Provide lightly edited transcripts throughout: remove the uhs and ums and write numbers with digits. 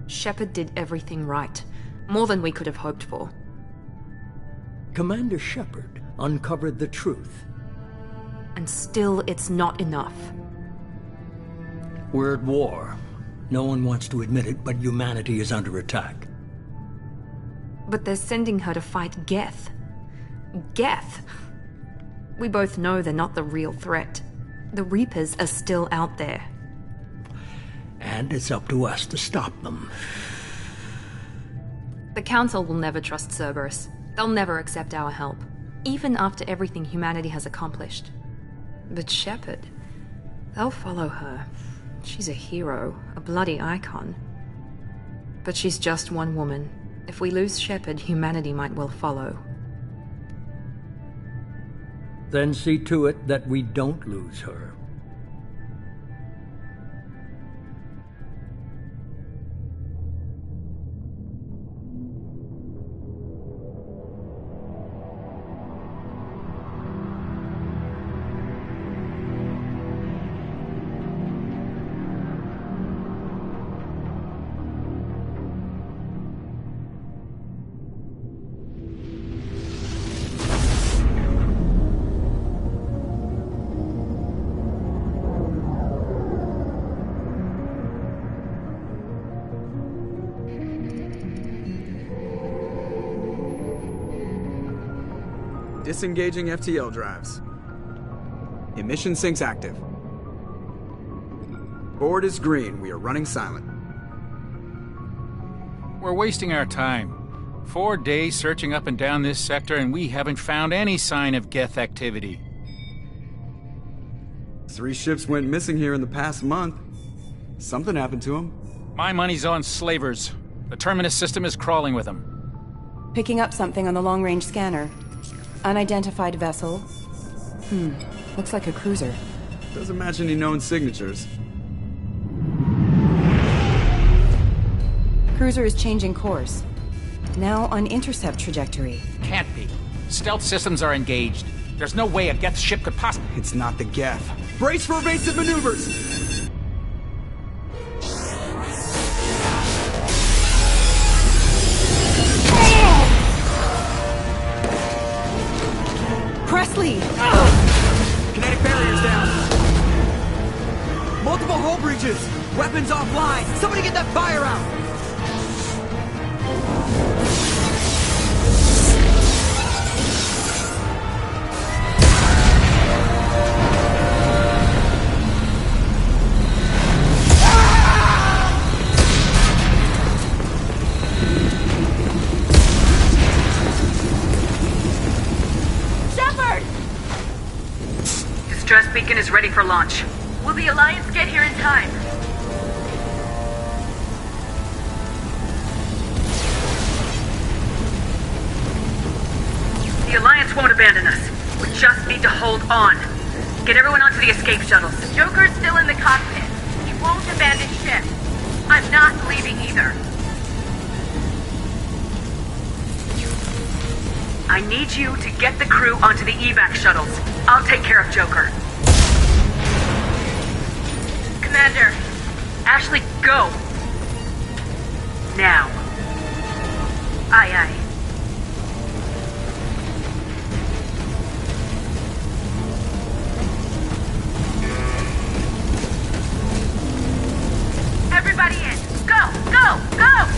Shepard did everything right. More than we could have hoped for. Commander Shepard uncovered the truth. And still, it's not enough. We're at war. No one wants to admit it, but humanity is under attack. But they're sending her to fight Geth. Geth! We both know they're not the real threat. The Reapers are still out there. And it's up to us to stop them. The Council will never trust Cerberus. They'll never accept our help, even after everything humanity has accomplished. But Shepard, they'll follow her. She's a hero, a bloody icon. But she's just one woman. If we lose Shepard, humanity might well follow. Then see to it that we don't lose her. Disengaging FTL drives. Emission sinks active. Board is green. We are running silent. We're wasting our time. 4 days searching up and down this sector, and we haven't found any sign of Geth activity. 3 ships went missing here in the past month. Something happened to them. My money's on slavers. The Terminus system is crawling with them. Picking up something on the long-range scanner. Unidentified vessel. Looks like a cruiser. Doesn't match any known signatures. Cruiser is changing course. Now on intercept trajectory. Can't be. Stealth systems are engaged. There's no way a Geth ship could possibly... It's not the Geth. Brace for evasive maneuvers! Presley! Kinetic barriers down. Multiple hull breaches. Weapons offline. Somebody get that fire out. Distress beacon is ready for launch. Will the Alliance get here in time? The Alliance won't abandon us. We just need to hold on. Get everyone onto the escape shuttles. Joker's still in the cockpit. He won't abandon ship. I'm not leaving either. I need you to get the crew onto the evac shuttles. I'll take care of Joker. Commander. Ashley, go. Now. Aye, aye. Everybody in. Go, go, go!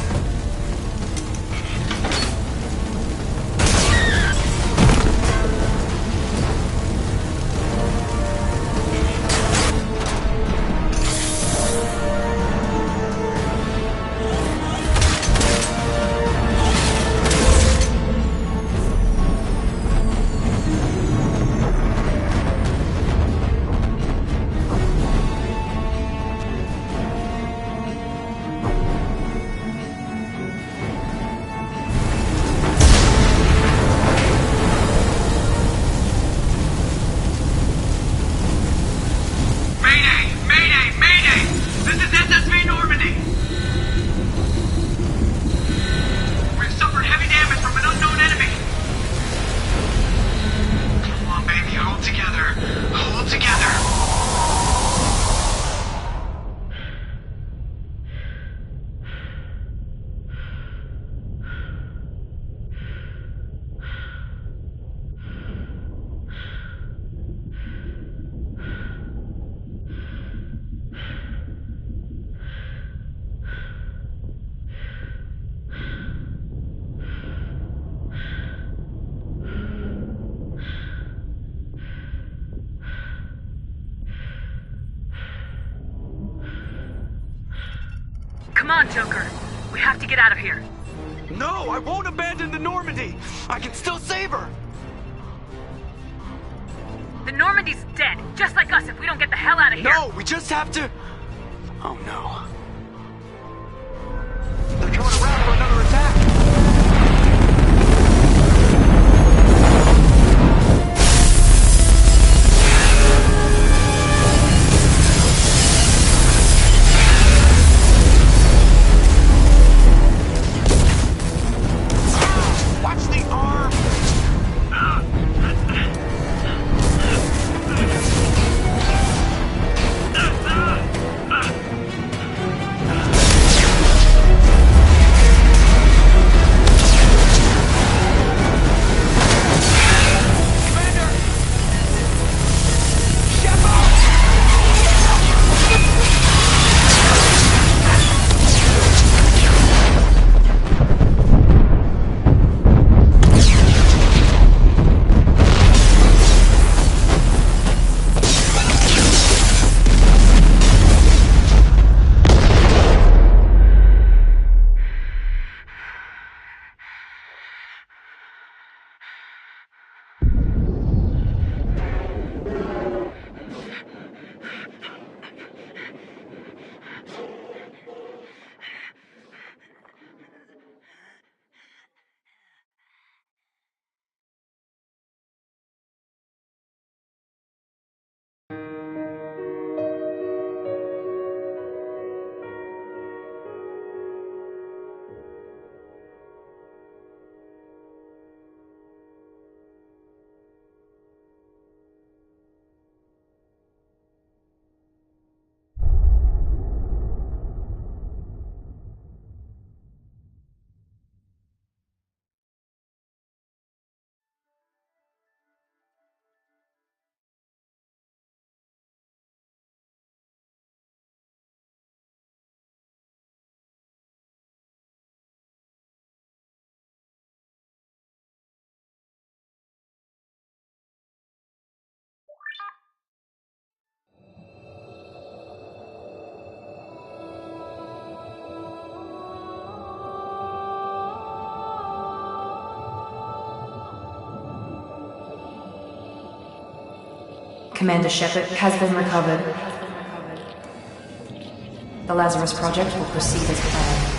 Come on, Joker. We have to get out of here. No, I won't abandon the Normandy! I can still save her! The Normandy's dead, just like us if we don't get the hell out of here. No, we just have to... Oh no. They're coming around for another attack! Watch the arm! Commander Shepard has been recovered. The Lazarus Project will proceed as planned.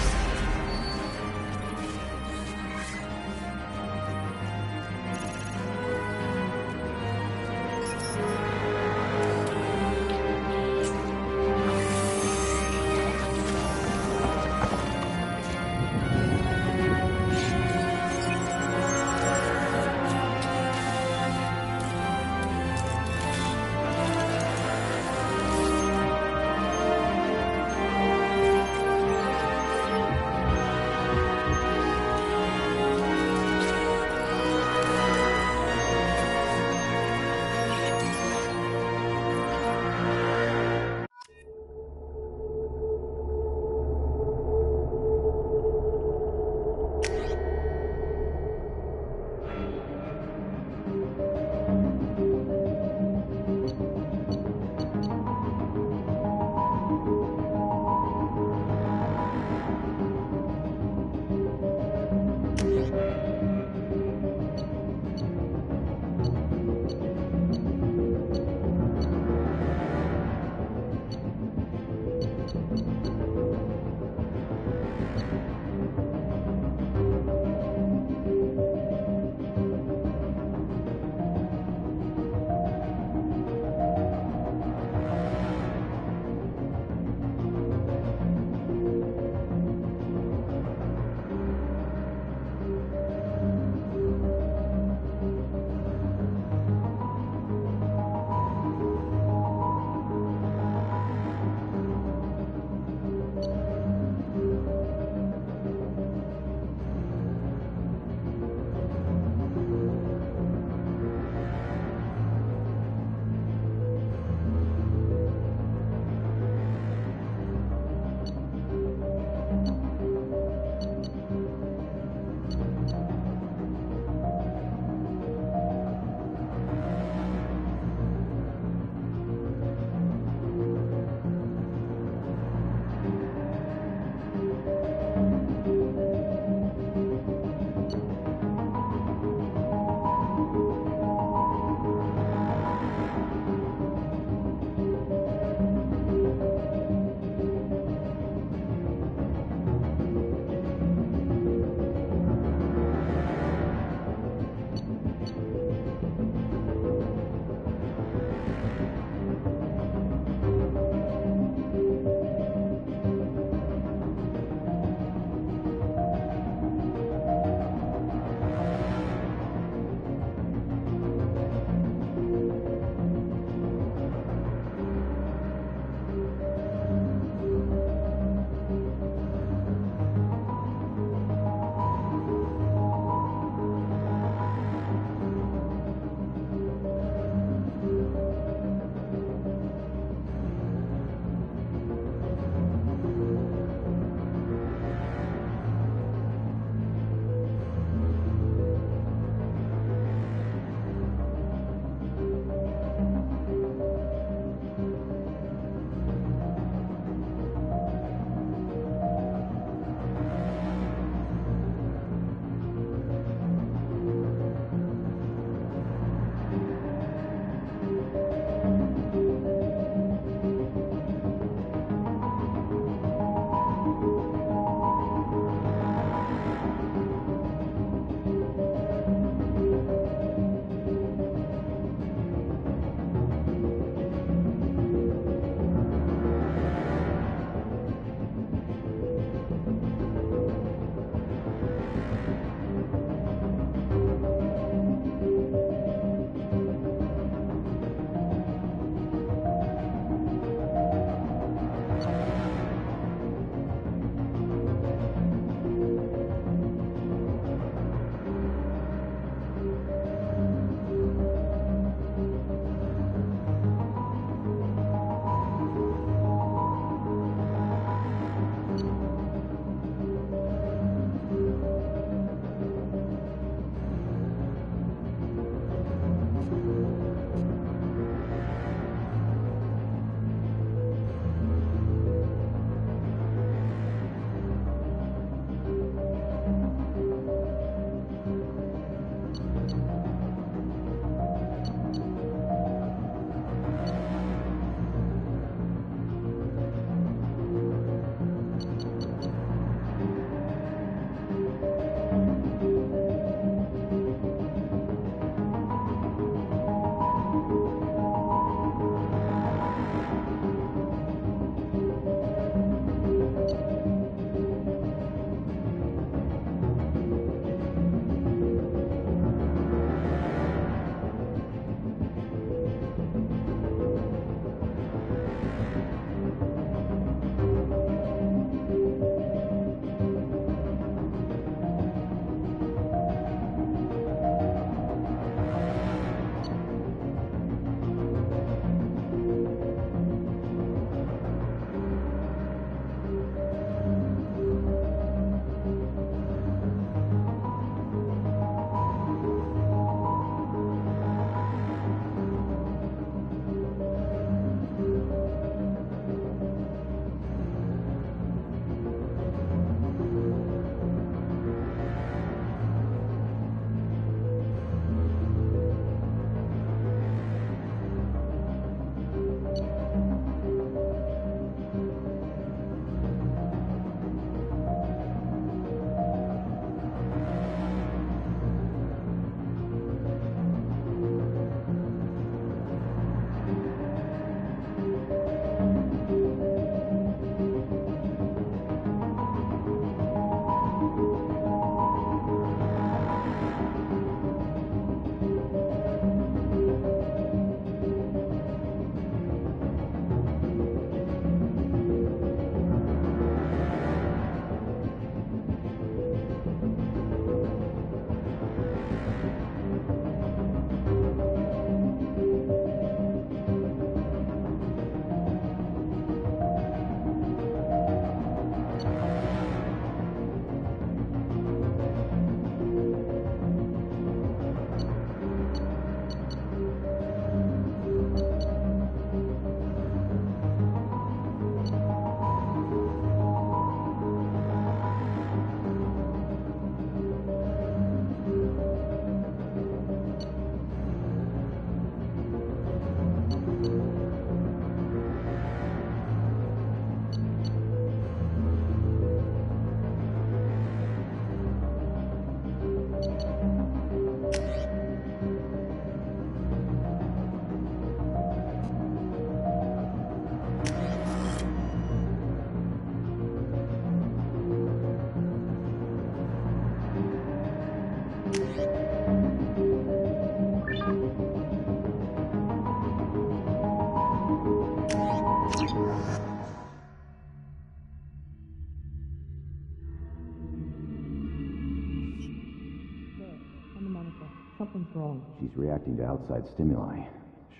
Something's wrong. She's reacting to outside stimuli,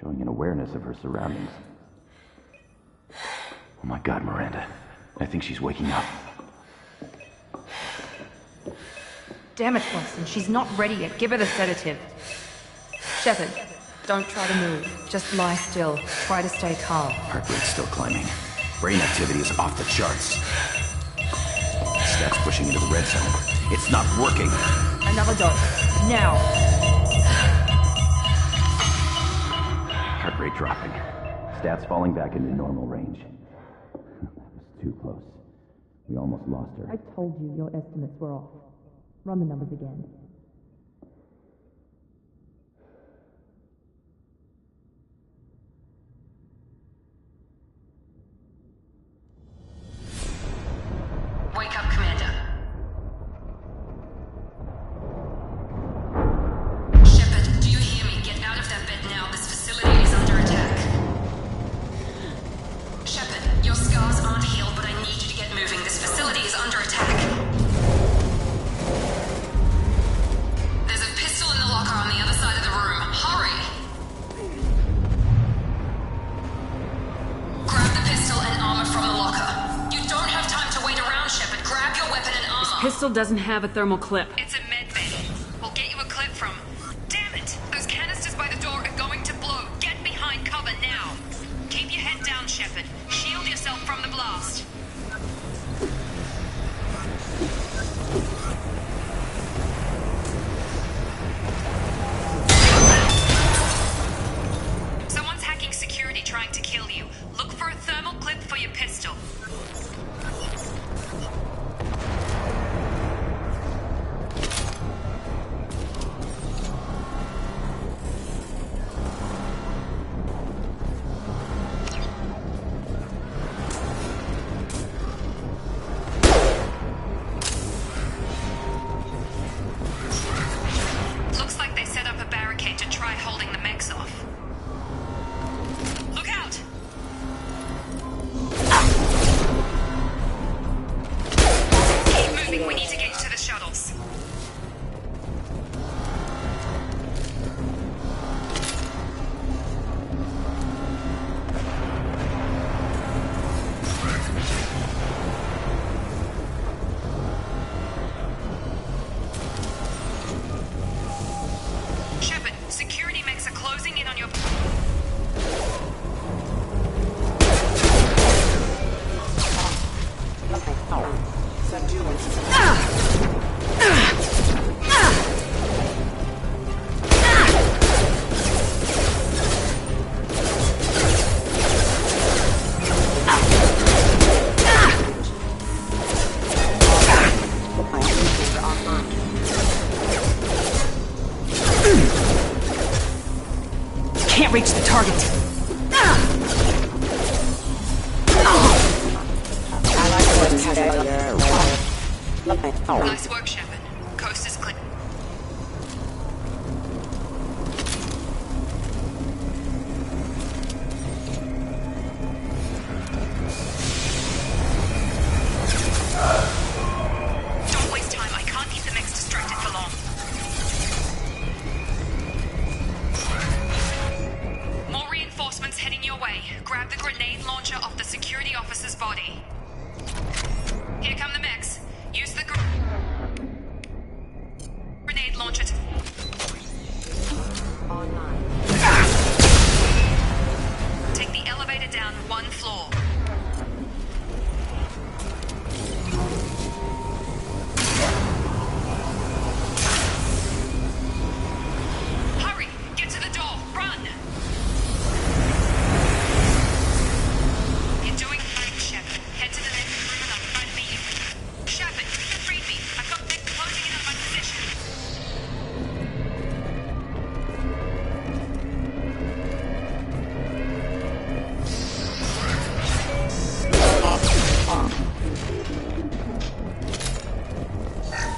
showing an awareness of her surroundings. Oh my God, Miranda. I think she's waking up. Damn it, Watson. She's not ready yet. Give her the sedative. Shepard, don't try to move. Just lie still. Try to stay calm. Heart rate's still climbing. Brain activity is off the charts. Stats pushing into the red zone. It's not working. Another dose. Now. Heart rate dropping. Stats falling back into normal range. That was too close. We almost lost her. I told you your estimates were off. Run the numbers again. Wake up, Commander. Shepard, do you hear me? Get out of that bed now. This facility is under attack. Shepard, your scars aren't healed, but I need you to get moving. This facility is under attack. There's a pistol in the locker on the other side of the room. Hurry! Grab the pistol and armor from the locker. You don't have time to wait around, Shepard. Grab your weapon and armor. Pistol doesn't have a thermal clip. It's a med bay. We'll get you a clip from... Damn it! Those canisters by the door are going to blow. Get behind cover now. Keep your head down, Shepard. Shield yourself from the blast. Someone's hacking security trying to kill you. Look for a thermal clip for your pistol. Looks like they set up a barricade to try holding the mechs off. Look out! Keep moving, we need to get you to the shuttles. Shepard, security mechs are closing in on your... Can't reach the target. Nice work, Shepard. Coast is clear. Don't waste time. I can't keep the mechs distracted for long. More reinforcements heading your way. Grab the grenade launcher off the security officer's body. Here come the mechs. Use the grenade launcher to... Take the elevator down one floor. Hurry! Get to the door! Run! You're doing fine, Shepard. Head to the next room and I'll try to meet you. Shepard, read me. I've got them closing in on my position.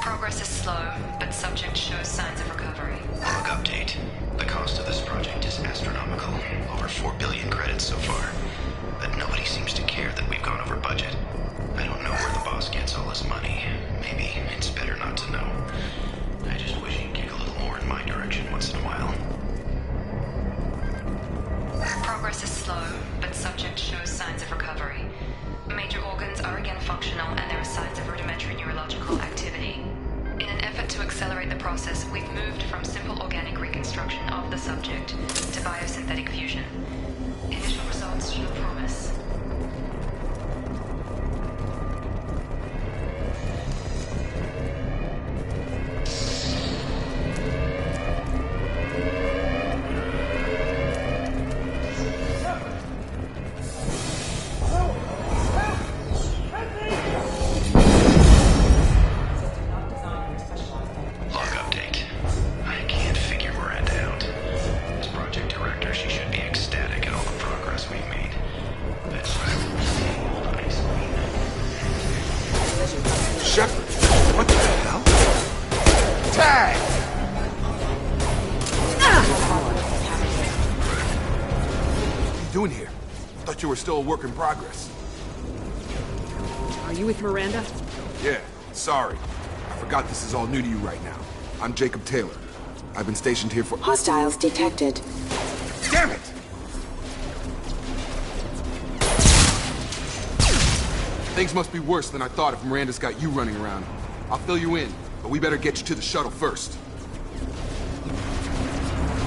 Progress is slow, but subject shows signs of recovery. Log update. The cost of this project is astronomical. Over 4 billion credits so far. But nobody seems to care that we've gone over budget. I don't know where the boss gets all this money. Maybe it's better not to know. I just wish he'd kick a little more in my direction once process, we've moved from simple organic reconstruction of the subject to biosynthetic fusion. Initial results show promise. You were still a work in progress. Are you with Miranda? Yeah, sorry. I forgot this is all new to you right now. I'm Jacob Taylor. I've been stationed here for— Hostiles detected. Damn it! Things must be worse than I thought if Miranda's got you running around. I'll fill you in, but we better get you to the shuttle first.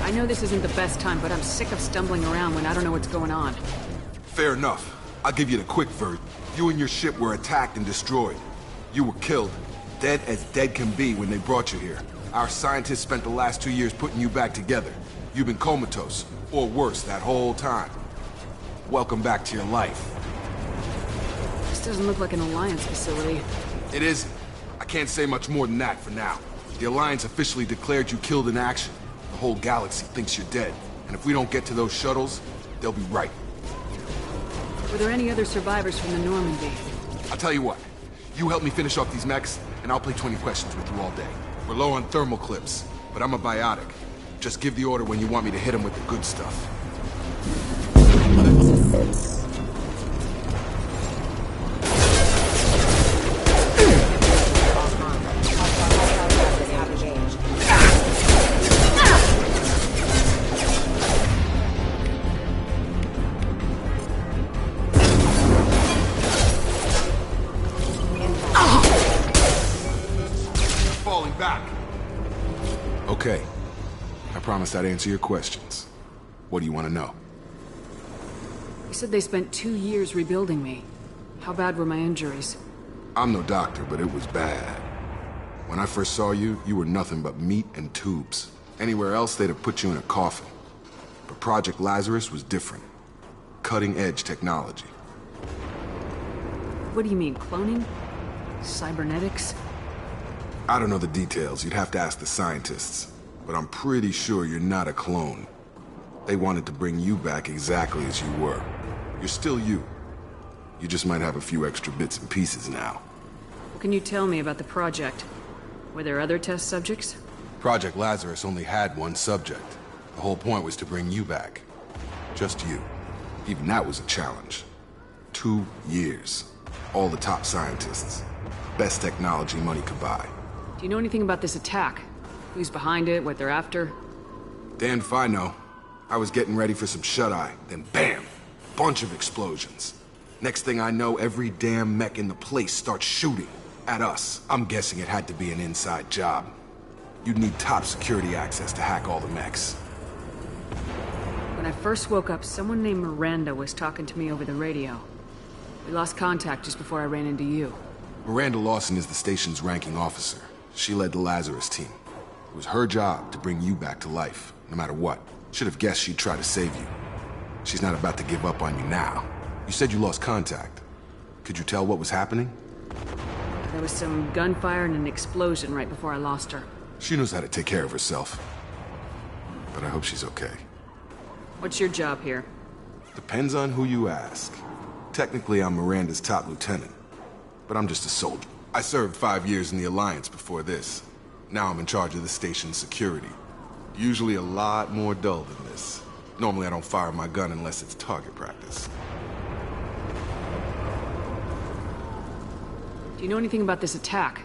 I know this isn't the best time, but I'm sick of stumbling around when I don't know what's going on. Fair enough. I'll give you the quick version. You and your ship were attacked and destroyed. You were killed. Dead as dead can be when they brought you here. Our scientists spent the last 2 years putting you back together. You've been comatose, or worse, that whole time. Welcome back to your life. This doesn't look like an Alliance facility. It isn't. I can't say much more than that for now. The Alliance officially declared you killed in action. The whole galaxy thinks you're dead. And if we don't get to those shuttles, they'll be right. Were there any other survivors from the Normandy? I'll tell you what. You help me finish off these mechs, and I'll play 20 questions with you all day. We're low on thermal clips, but I'm a biotic. Just give the order when you want me to hit them with the good stuff. Okay. I promised I'd answer your questions. What do you want to know? You said they spent 2 years rebuilding me. How bad were my injuries? I'm no doctor, but it was bad. When I first saw you, you were nothing but meat and tubes. Anywhere else, they'd have put you in a coffin. But Project Lazarus was different. Cutting-edge technology. What do you mean, cloning? Cybernetics? I don't know the details. You'd have to ask the scientists. But I'm pretty sure you're not a clone. They wanted to bring you back exactly as you were. You're still you. You just might have a few extra bits and pieces now. What can you tell me about the project? Were there other test subjects? Project Lazarus only had one subject. The whole point was to bring you back. Just you. Even that was a challenge. 2 years. All the top scientists. Best technology money could buy. Do you know anything about this attack? Who's behind it, what they're after? Damned if I know. I was getting ready for some shut-eye, then bam! Bunch of explosions. Next thing I know, every damn mech in the place starts shooting. At us. I'm guessing it had to be an inside job. You'd need top security access to hack all the mechs. When I first woke up, someone named Miranda was talking to me over the radio. We lost contact just before I ran into you. Miranda Lawson is the station's ranking officer. She led the Lazarus team. It was her job to bring you back to life, no matter what. Should have guessed she'd try to save you. She's not about to give up on you now. You said you lost contact. Could you tell what was happening? There was some gunfire and an explosion right before I lost her. She knows how to take care of herself. But I hope she's okay. What's your job here? Depends on who you ask. Technically, I'm Miranda's top lieutenant. But I'm just a soldier. I served 5 years in the Alliance before this. Now I'm in charge of the station's security. Usually a lot more dull than this. Normally I don't fire my gun unless it's target practice. Do you know anything about this attack?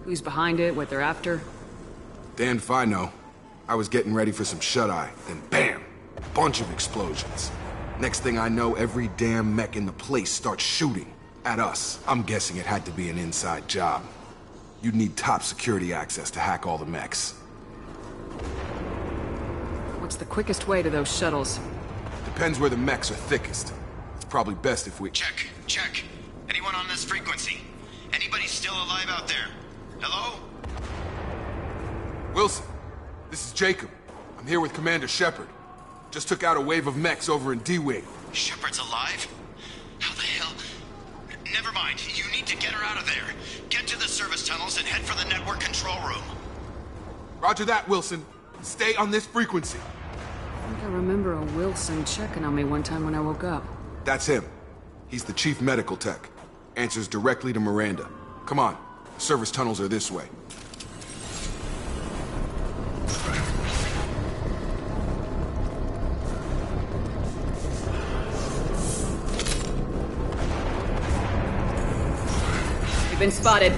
Who's behind it, what they're after? Damned if I know. I was getting ready for some shut-eye, then bam! Bunch of explosions. Next thing I know, every damn mech in the place starts shooting. At us. I'm guessing it had to be an inside job. You'd need top security access to hack all the mechs. What's the quickest way to those shuttles? Depends where the mechs are thickest. It's probably best if we... Check. Anyone on this frequency? Anybody still alive out there? Hello? Wilson, this is Jacob. I'm here with Commander Shepard. Just took out a wave of mechs over in D-Wing. Shepard's alive? How the hell? Never mind. You need to get her out of there. Get to the service tunnels and head for the network control room. Roger that, Wilson. Stay on this frequency. I think I remember a Wilson checking on me one time when I woke up. That's him. He's the chief medical tech. Answers directly to Miranda. Come on. The service tunnels are this way. You've been spotted.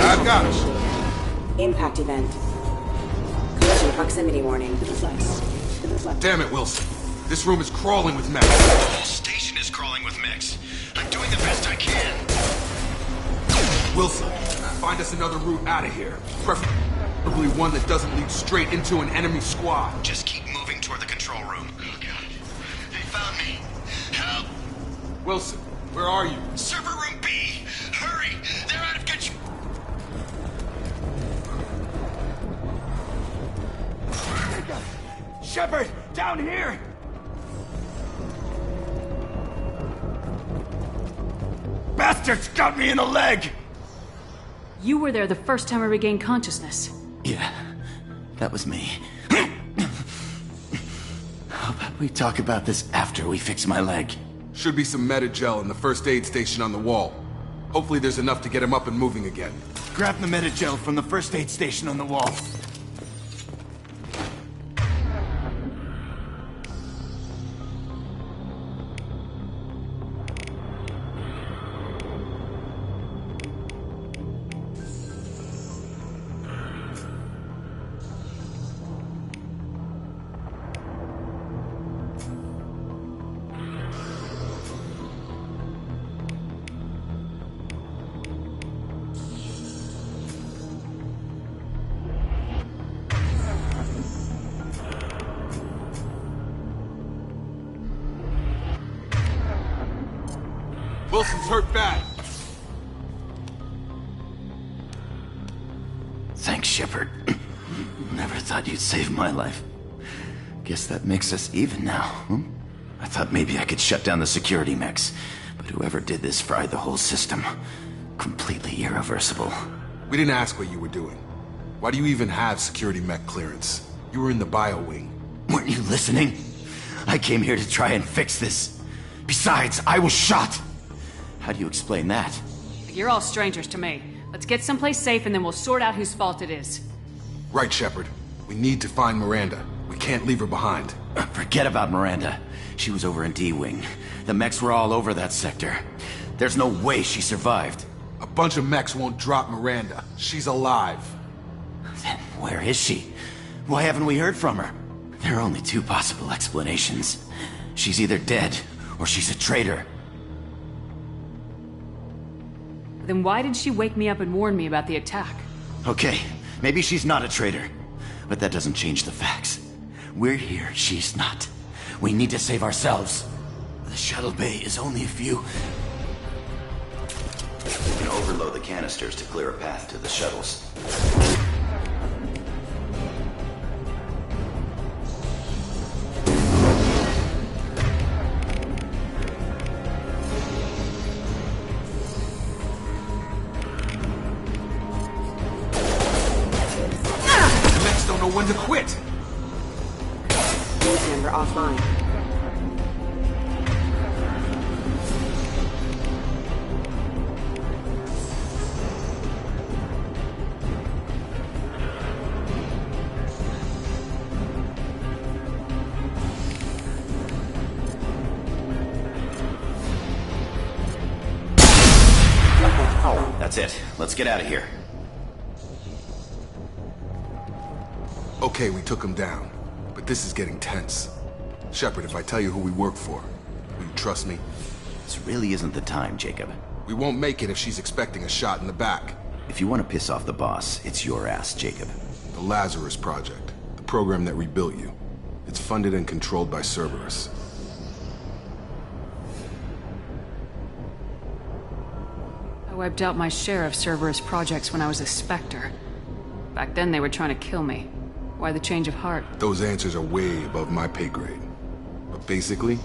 I've got it. Impact event. Collision proximity warning. Damn it, Wilson. This room is crawling with mechs. The whole station is crawling with mechs. I'm doing the best I can. Wilson, find us another route out of here. Preferably one that doesn't lead straight into an enemy squad. Just keep moving toward the control room. Oh, God. They found me. Help! Wilson, where are you? Server room B! Hurry! They're out of control! Shepard, down here! Bastards got me in the leg! You were there the first time I regained consciousness. Yeah, that was me. How about we talk about this after we fix my leg? Should be some Medi-gel in the first aid station on the wall. Hopefully there's enough to get him up and moving again. Grab the Medi-gel from the first aid station on the wall. Wilson's hurt bad. Thanks, Shepard. Never thought you'd save my life. Guess that makes us even now, hmm? I thought maybe I could shut down the security mechs, but whoever did this fried the whole system. Completely irreversible. We didn't ask what you were doing. Why do you even have security mech clearance? You were in the bio wing. Weren't you listening? I came here to try and fix this. Besides, I was shot! How do you explain that? You're all strangers to me. Let's get someplace safe and then we'll sort out whose fault it is. Right, Shepard. We need to find Miranda. We can't leave her behind. Forget about Miranda. She was over in D-Wing. The mechs were all over that sector. There's no way she survived. A bunch of mechs won't drop Miranda. She's alive. Then where is she? Why haven't we heard from her? There are only two possible explanations. She's either dead, or she's a traitor. Then why did she wake me up and warn me about the attack? Okay, maybe she's not a traitor. But that doesn't change the facts. We're here, she's not. We need to save ourselves. The shuttle bay is only a few... You can overload the canisters to clear a path to the shuttles. When to quit. News member offline. That's it. Let's get out of here. Okay, we took him down, but this is getting tense. Shepard, if I tell you who we work for, will you trust me? This really isn't the time, Jacob. We won't make it if she's expecting a shot in the back. If you want to piss off the boss, it's your ass, Jacob. The Lazarus Project. The program that rebuilt you. It's funded and controlled by Cerberus. I wiped out my share of Cerberus projects when I was a Spectre. Back then they were trying to kill me. Why the change of heart? Those answers are way above my pay grade. But basically,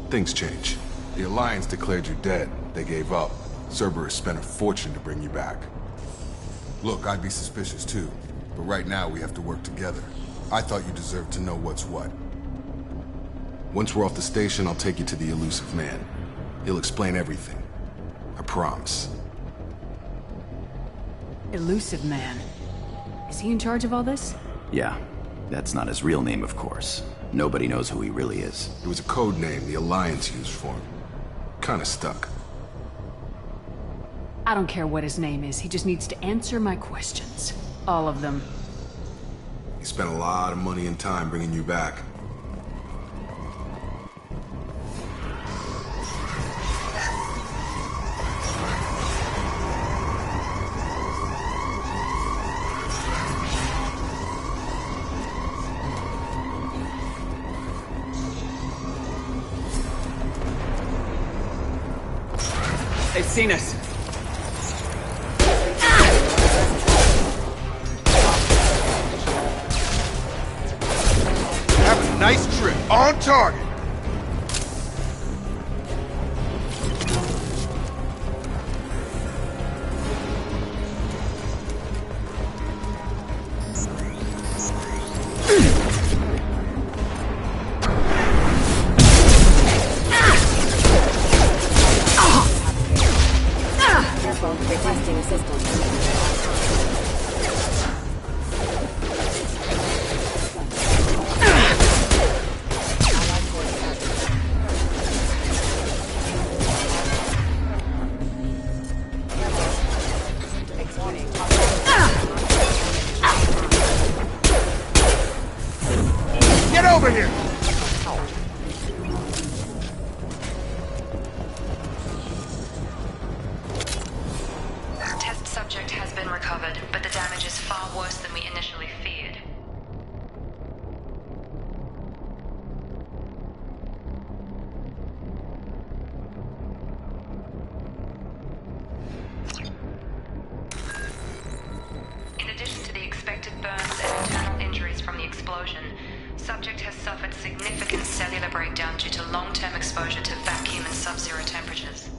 things change. The Alliance declared you dead. They gave up. Cerberus spent a fortune to bring you back. Look, I'd be suspicious too. But right now we have to work together. I thought you deserved to know what's what. Once we're off the station, I'll take you to the Elusive Man. He'll explain everything. I promise. Elusive Man. Is he in charge of all this? Yeah. That's not his real name, of course. Nobody knows who he really is. It was a code name the Alliance used for him. Kinda stuck. I don't care what his name is. He just needs to answer my questions. All of them. He spent a lot of money and time bringing you back. They've seen us. Have a nice trip. On target. Requesting assistance. Get over here! Test subject has been recovered, but the damage is far worse than we initially feared. In addition to the expected burns and internal injuries from the explosion, subject has suffered significant cellular breakdown due to long-term exposure to vacuum and sub-zero temperatures.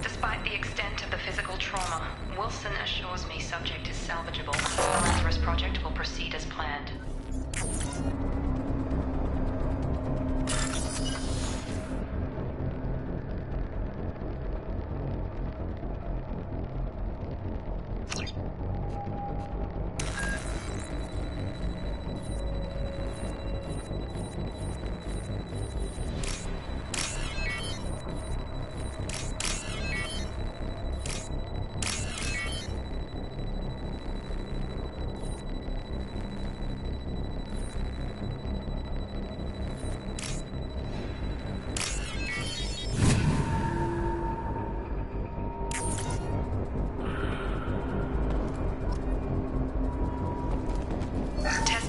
Despite the extent of the physical trauma, Wilson assures me subject is salvageable. The Lazarus Project will proceed as planned.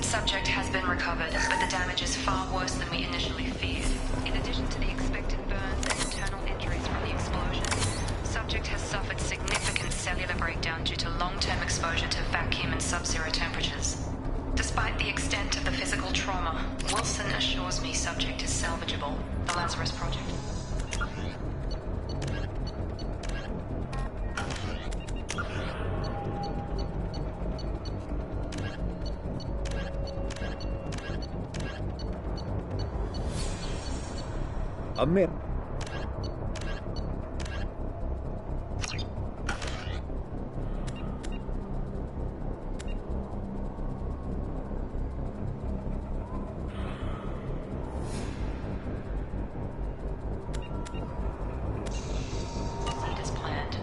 Subject has been recovered, but the damage is far worse than we initially feared. In addition to the expected burns and internal injuries from the explosion, subject has suffered significant cellular breakdown due to long-term exposure to vacuum and sub-zero temperatures. Despite the extent of the physical trauma, Wilson assures me subject is salvageable. The Lazarus Project. Amir. Proceed as planned.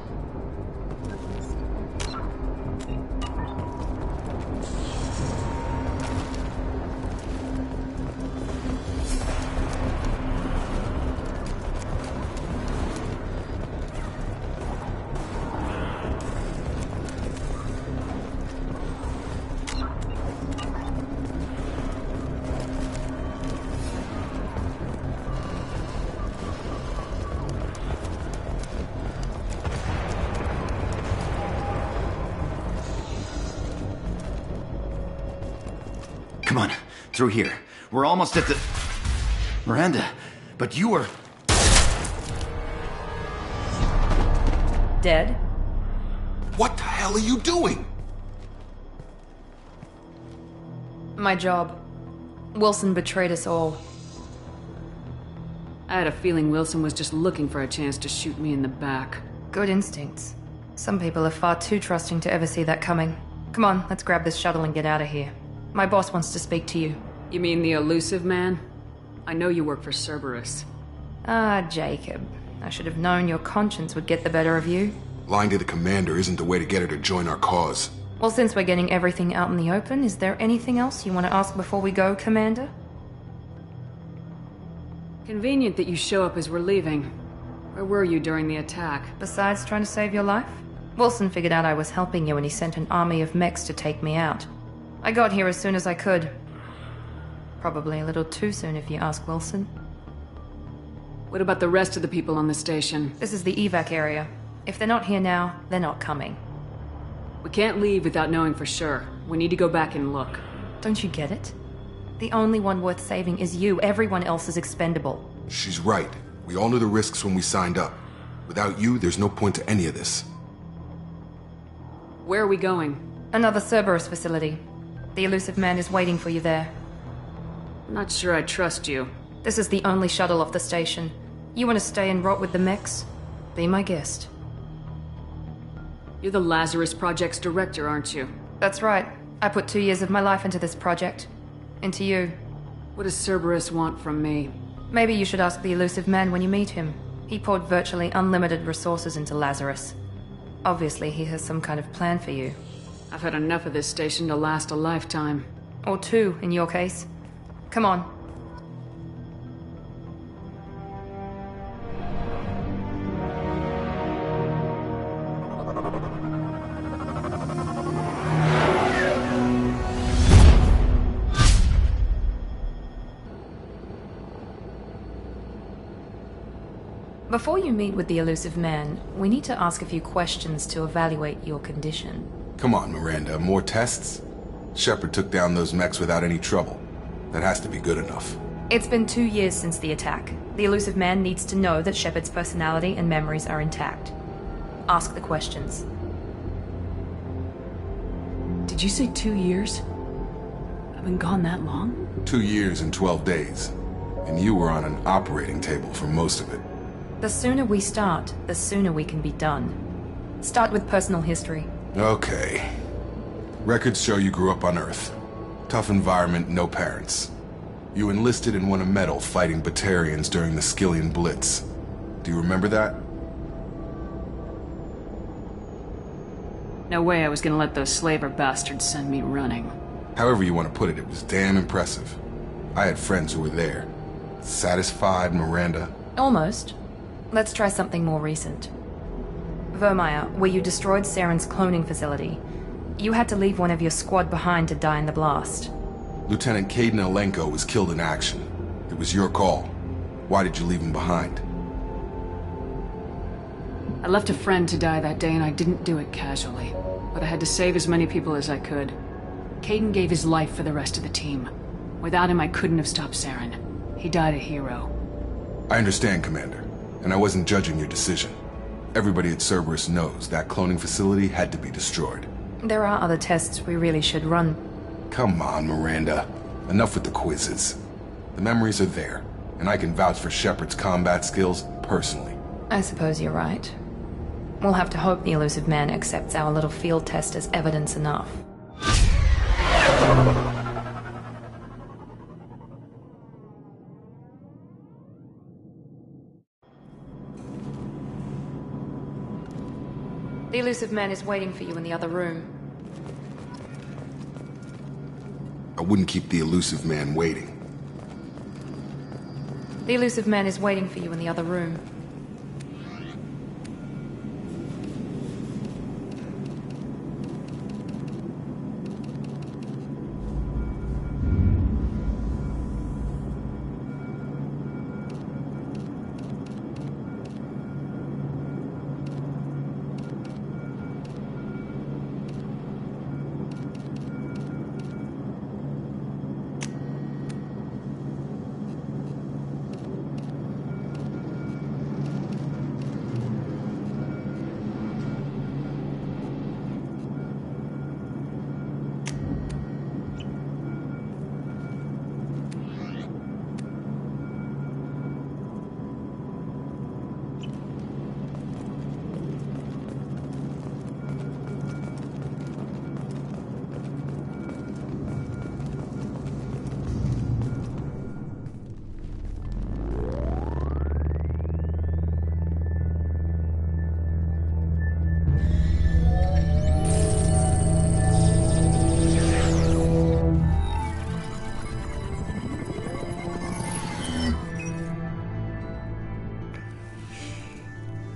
Come on, through here. We're almost at the... Miranda, but you were... Dead? What the hell are you doing? My job. Wilson betrayed us all. I had a feeling Wilson was just looking for a chance to shoot me in the back. Good instincts. Some people are far too trusting to ever see that coming. Come on, let's grab this shuttle and get out of here. My boss wants to speak to you. You mean the elusive man? I know you work for Cerberus. Ah, Jacob. I should have known your conscience would get the better of you. Lying to the commander isn't the way to get her to join our cause. Well, since we're getting everything out in the open, is there anything else you want to ask before we go, Commander? Convenient that you show up as we're leaving. Where were you during the attack? Besides trying to save your life? Wilson figured out I was helping you and he sent an army of mechs to take me out. I got here as soon as I could. Probably a little too soon if you ask Wilson. What about the rest of the people on the station? This is the evac area. If they're not here now, they're not coming. We can't leave without knowing for sure. We need to go back and look. Don't you get it? The only one worth saving is you. Everyone else is expendable. She's right. We all knew the risks when we signed up. Without you, there's no point to any of this. Where are we going? Another Cerberus facility. The elusive man is waiting for you there. I'm not sure I trust you. This is the only shuttle off the station. You want to stay and rot with the mechs? Be my guest. You're the Lazarus Project's director, aren't you? That's right. I put 2 years of my life into this project. Into you. What does Cerberus want from me? Maybe you should ask the elusive man when you meet him. He poured virtually unlimited resources into Lazarus. Obviously, he has some kind of plan for you. I've had enough of this station to last a lifetime. Or 2, in your case. Come on. Before you meet with the elusive man, we need to ask a few questions to evaluate your condition. Come on, Miranda, more tests? Shepard took down those mechs without any trouble. That has to be good enough. It's been 2 years since the attack. The elusive man needs to know that Shepard's personality and memories are intact. Ask the questions. Did you say 2 years? I've been gone that long? 2 years and 12 days. And you were on an operating table for most of it. The sooner we start, the sooner we can be done. Start with personal history. Okay. Records show you grew up on Earth. Tough environment, no parents. You enlisted and won a medal fighting Batarians during the Skillian Blitz. Do you remember that? No way I was gonna let those slaver bastards send me running. However you want to put it, it was damn impressive. I had friends who were there. Satisfied, Miranda? Almost. Let's try something more recent. Vermeer, where you destroyed Saren's cloning facility. You had to leave one of your squad behind to die in the blast. Lieutenant Kaidan Alenko was killed in action. It was your call. Why did you leave him behind? I left a friend to die that day and I didn't do it casually. But I had to save as many people as I could. Kaidan gave his life for the rest of the team. Without him, I couldn't have stopped Saren. He died a hero. I understand, Commander. And I wasn't judging your decision. Everybody at Cerberus knows that cloning facility had to be destroyed. There are other tests we really should run. Come on, Miranda. Enough with the quizzes. The memories are there, and I can vouch for Shepard's combat skills personally. I suppose you're right. We'll have to hope the elusive man accepts our little field test as evidence enough. The elusive man is waiting for you in the other room. I wouldn't keep the elusive man waiting. The elusive man is waiting for you in the other room.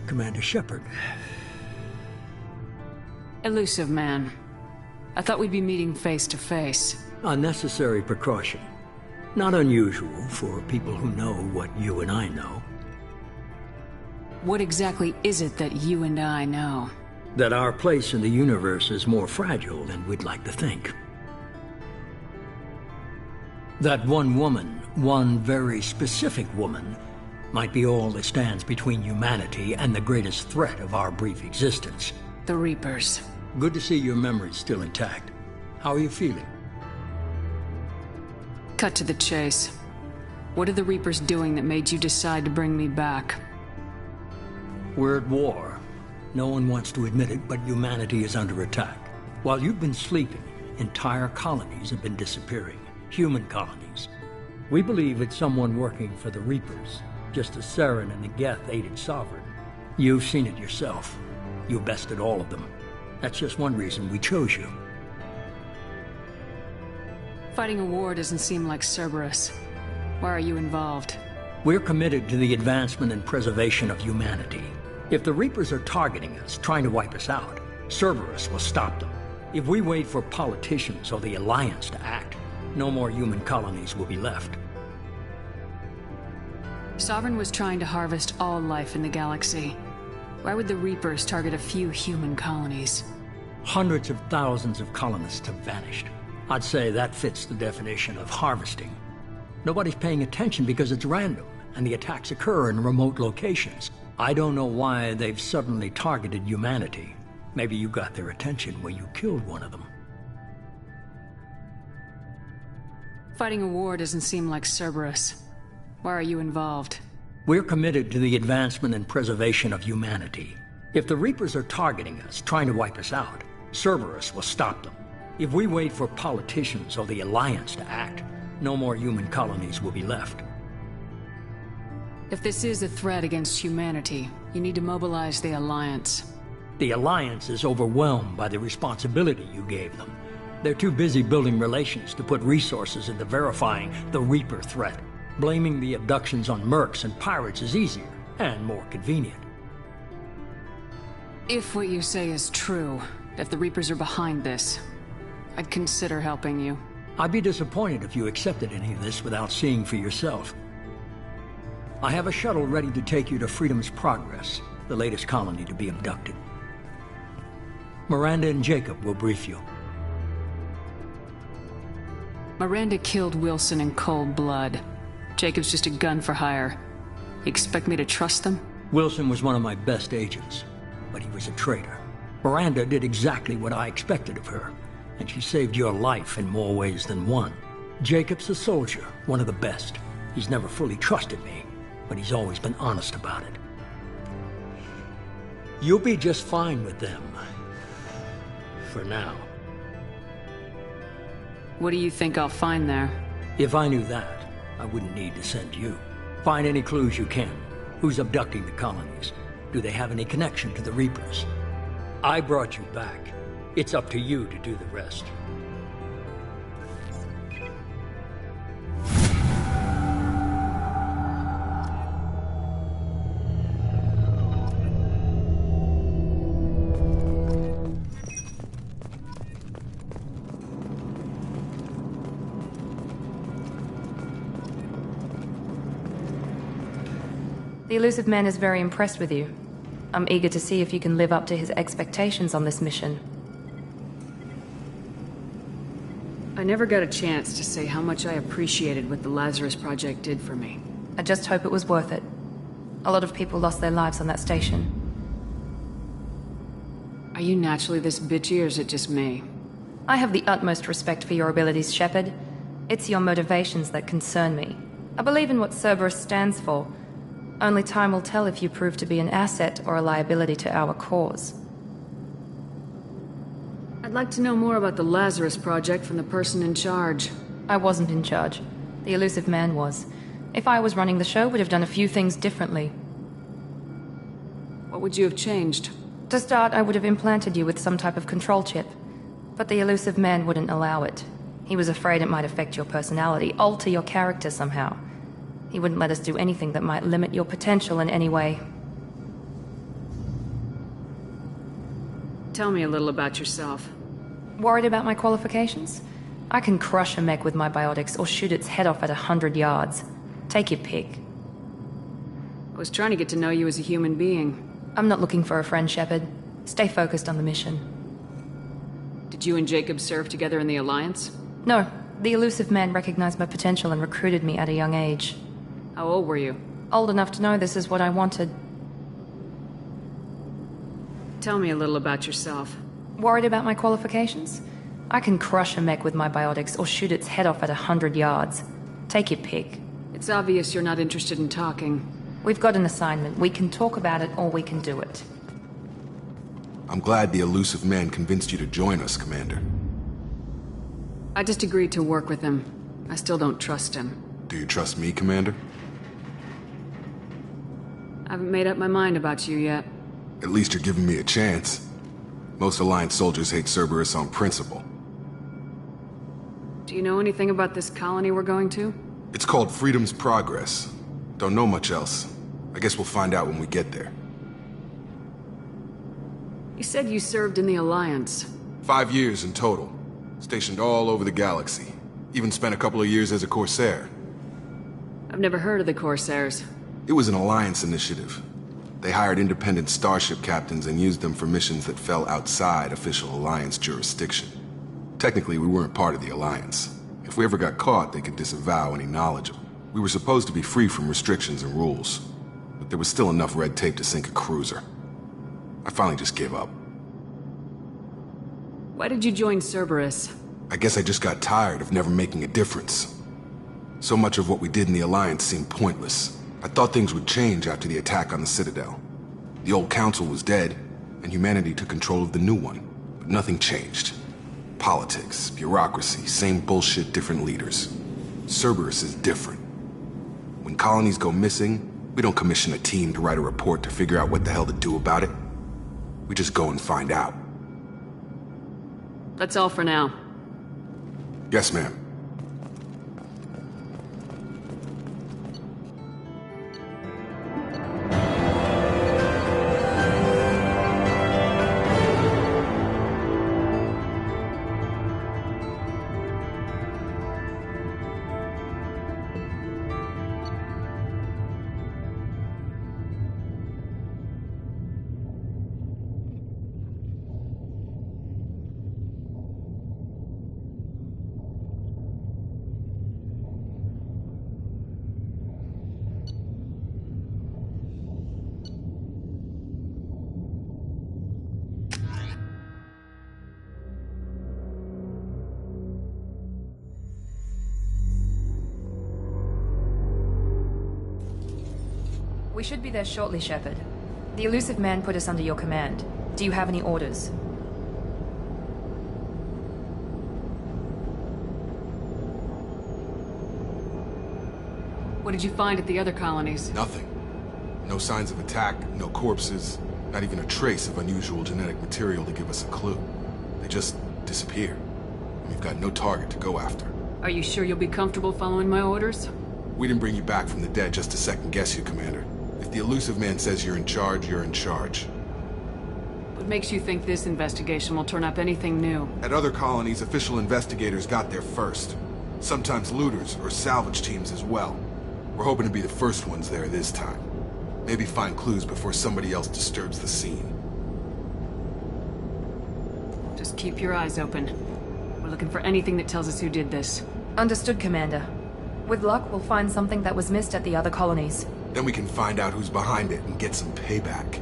Commander Shepard. Elusive man. I thought we'd be meeting face to face. A necessary precaution. Not unusual for people who know what you and I know. What exactly is it that you and I know? That our place in the universe is more fragile than we'd like to think. That one woman, one very specific woman, might be all that stands between humanity and the greatest threat of our brief existence. The Reapers. Good to see your memory's still intact. How are you feeling? Cut to the chase. What are the Reapers doing that made you decide to bring me back? We're at war. No one wants to admit it, but humanity is under attack. While you've been sleeping, entire colonies have been disappearing. Human colonies. We believe it's someone working for the Reapers, just as Saren and the Geth aided Sovereign. You've seen it yourself. You bested all of them. That's just one reason we chose you. Fighting a war doesn't seem like Cerberus. Why are you involved? We're committed to the advancement and preservation of humanity. If the Reapers are targeting us, trying to wipe us out, Cerberus will stop them. If we wait for politicians or the Alliance to act, no more human colonies will be left. Sovereign was trying to harvest all life in the galaxy. Why would the Reapers target a few human colonies? Hundreds of thousands of colonists have vanished. I'd say that fits the definition of harvesting. Nobody's paying attention because it's random, and the attacks occur in remote locations. I don't know why they've suddenly targeted humanity. Maybe you got their attention when you killed one of them. Fighting a war doesn't seem like Cerberus. Why are you involved? We're committed to the advancement and preservation of humanity. If the Reapers are targeting us, trying to wipe us out, Cerberus will stop them. If we wait for politicians or the Alliance to act, no more human colonies will be left. If this is a threat against humanity, you need to mobilize the Alliance. The Alliance is overwhelmed by the responsibility you gave them. They're too busy building relations to put resources into verifying the Reaper threat. Blaming the abductions on mercs and pirates is easier and more convenient. If what you say is true, if the Reapers are behind this, I'd consider helping you. I'd be disappointed if you accepted any of this without seeing for yourself. I have a shuttle ready to take you to Freedom's Progress, the latest colony to be abducted. Miranda and Jacob will brief you. Miranda killed Wilson in cold blood. Jacob's just a gun for hire. You expect me to trust them? Wilson was one of my best agents, but he was a traitor. Miranda did exactly what I expected of her, and she saved your life in more ways than one. Jacob's a soldier, one of the best. He's never fully trusted me, but he's always been honest about it. You'll be just fine with them. For now. What do you think I'll find there? If I knew that, I wouldn't need to send you. Find any clues you can. Who's abducting the colonies? Do they have any connection to the Reapers? I brought you back. It's up to you to do the rest. The Elusive Man is very impressed with you. I'm eager to see if you can live up to his expectations on this mission. I never got a chance to say how much I appreciated what the Lazarus Project did for me. I just hope it was worth it. A lot of people lost their lives on that station. Are you naturally this bitchy, or is it just me? I have the utmost respect for your abilities, Shepard. It's your motivations that concern me. I believe in what Cerberus stands for. Only time will tell if you prove to be an asset or a liability to our cause. I'd like to know more about the Lazarus Project from the person in charge. I wasn't in charge. The Elusive Man was. If I was running the show, would have done a few things differently. What would you have changed? To start, I would have implanted you with some type of control chip. But the Elusive Man wouldn't allow it. He was afraid it might affect your personality, alter your character somehow. He wouldn't let us do anything that might limit your potential in any way. Tell me a little about yourself. Worried about my qualifications? I can crush a mech with my biotics or shoot its head off at 100 yards. Take your pick. I was trying to get to know you as a human being. I'm not looking for a friend, Shepard. Stay focused on the mission. Did you and Jacob serve together in the Alliance? No. The Elusive Man recognized my potential and recruited me at a young age. How old were you? Old enough to know this is what I wanted. Tell me a little about yourself. Worried about my qualifications? I can crush a mech with my biotics or shoot its head off at 100 yards. Take your pick. It's obvious you're not interested in talking. We've got an assignment. We can talk about it or we can do it. I'm glad the Elusive Man convinced you to join us, Commander. I just agreed to work with him. I still don't trust him. Do you trust me, Commander? I haven't made up my mind about you yet. At least you're giving me a chance. Most Alliance soldiers hate Cerberus on principle. Do you know anything about this colony we're going to? It's called Freedom's Progress. Don't know much else. I guess we'll find out when we get there. You said you served in the Alliance. 5 years in total. Stationed all over the galaxy. Even spent a couple of years as a Corsair. I've never heard of the Corsairs. It was an Alliance initiative. They hired independent starship captains and used them for missions that fell outside official Alliance jurisdiction. Technically, we weren't part of the Alliance. If we ever got caught, they could disavow any knowledge of it. We were supposed to be free from restrictions and rules, but there was still enough red tape to sink a cruiser. I finally just gave up. Why did you join Cerberus? I guess I just got tired of never making a difference. So much of what we did in the Alliance seemed pointless. I thought things would change after the attack on the Citadel. The old council was dead, and humanity took control of the new one. But nothing changed. Politics, bureaucracy, same bullshit, different leaders. Cerberus is different. When colonies go missing, we don't commission a team to write a report to figure out what the hell to do about it. We just go and find out. That's all for now. Yes, ma'am. We should be there shortly, Shepard. The Elusive Man put us under your command. Do you have any orders? What did you find at the other colonies? Nothing. No signs of attack, no corpses, not even a trace of unusual genetic material to give us a clue. They just disappear. We've got no target to go after. Are you sure you'll be comfortable following my orders? We didn't bring you back from the dead just to second guess you, Commander. If the Elusive Man says you're in charge, you're in charge. What makes you think this investigation will turn up anything new? At other colonies, official investigators got there first. Sometimes looters or salvage teams as well. We're hoping to be the first ones there this time. Maybe find clues before somebody else disturbs the scene. Just keep your eyes open. We're looking for anything that tells us who did this. Understood, Commander. With luck, we'll find something that was missed at the other colonies. Then we can find out who's behind it and get some payback.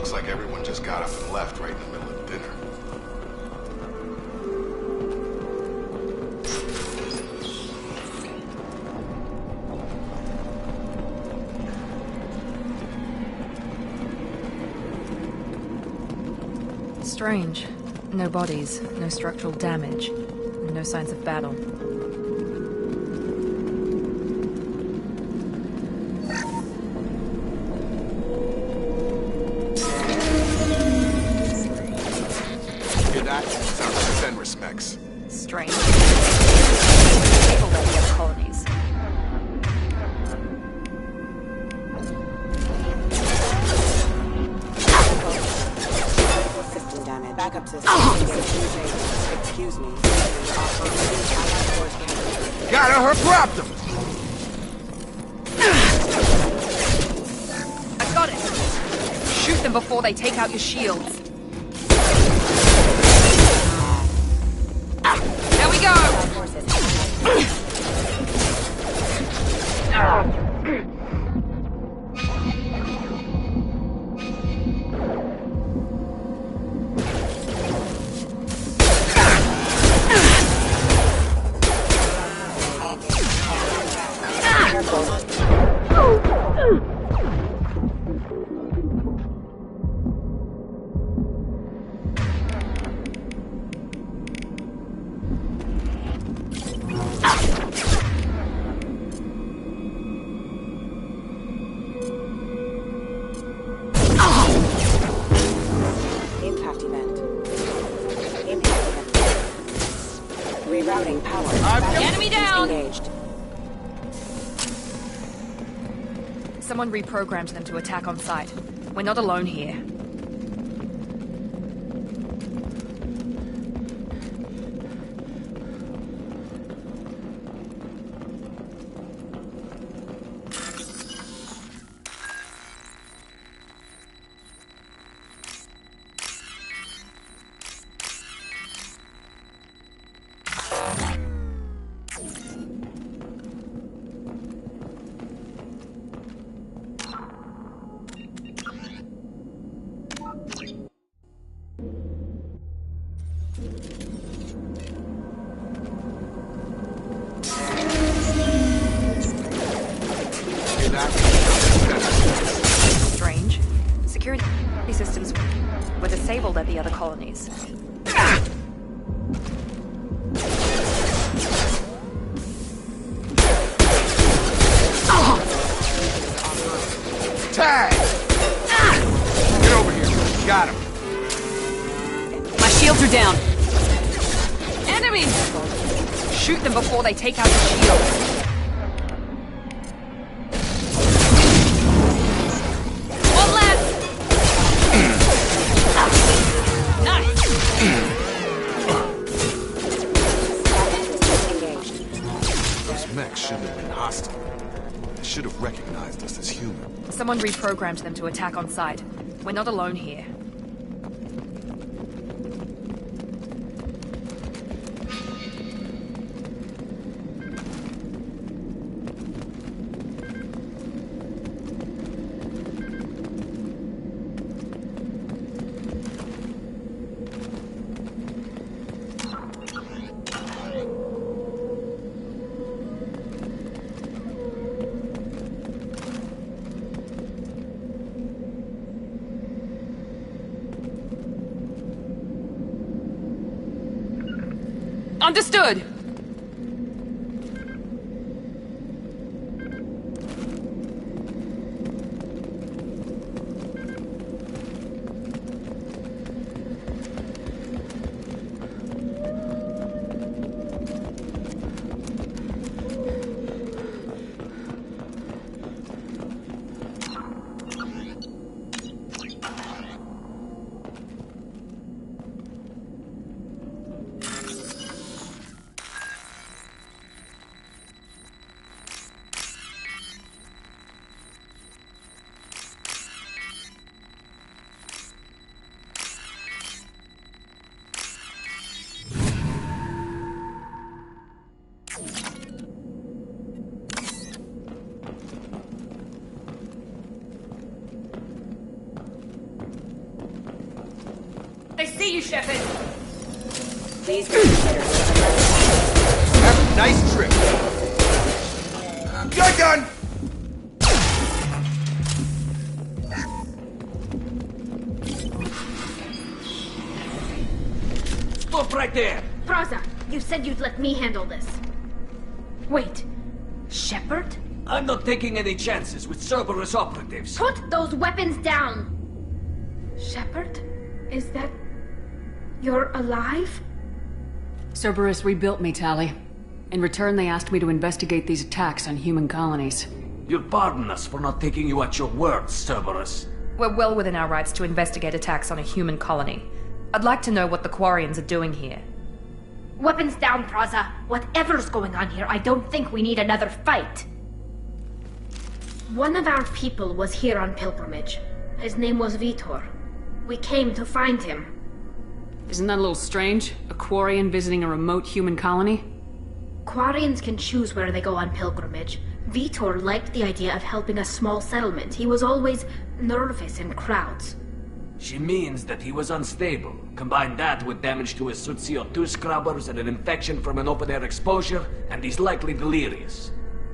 Looks like everyone just got up and left right in the middle of dinner. Strange. No bodies, no structural damage, and no signs of battle. Strange. People that we have colonies. System damage. Backup system. Excuse me. Got her, dropped him! I got it! Shoot them before they take out your shields. There we go! Rerouting power. Enemy down! Engaged. Someone reprogrammed them to attack on sight. We're not alone here. Strange. Security systems were disabled at the other colonies. Tag! Get over here. Got him. My shields are down. Enemies! Shoot them before they take out the shields. Should have recognized us as human. Someone reprogrammed them to attack on sight. We're not alone here. Understood! see you, Shepard. Please consider. Have a nice trip. You're done! Stop right there! Praza, you said you'd let me handle this. Wait, Shepard? I'm not taking any chances with Cerberus operatives. Put those weapons down! Shepard? Is that... you're alive? Cerberus rebuilt me, Tali. In return, they asked me to investigate these attacks on human colonies. You'll pardon us for not taking you at your word, Cerberus. We're well within our rights to investigate attacks on a human colony. I'd like to know what the Quarians are doing here. Weapons down, Praza. Whatever's going on here, I don't think we need another fight. One of our people was here on pilgrimage. His name was Vitor. We came to find him. Isn't that a little strange? A Quarian visiting a remote human colony? Quarians can choose where they go on pilgrimage. Vitor liked the idea of helping a small settlement. He was always nervous in crowds. She means that he was unstable. Combine that with damage to his suit CO2 scrubbers and an infection from an open-air exposure, and he's likely delirious.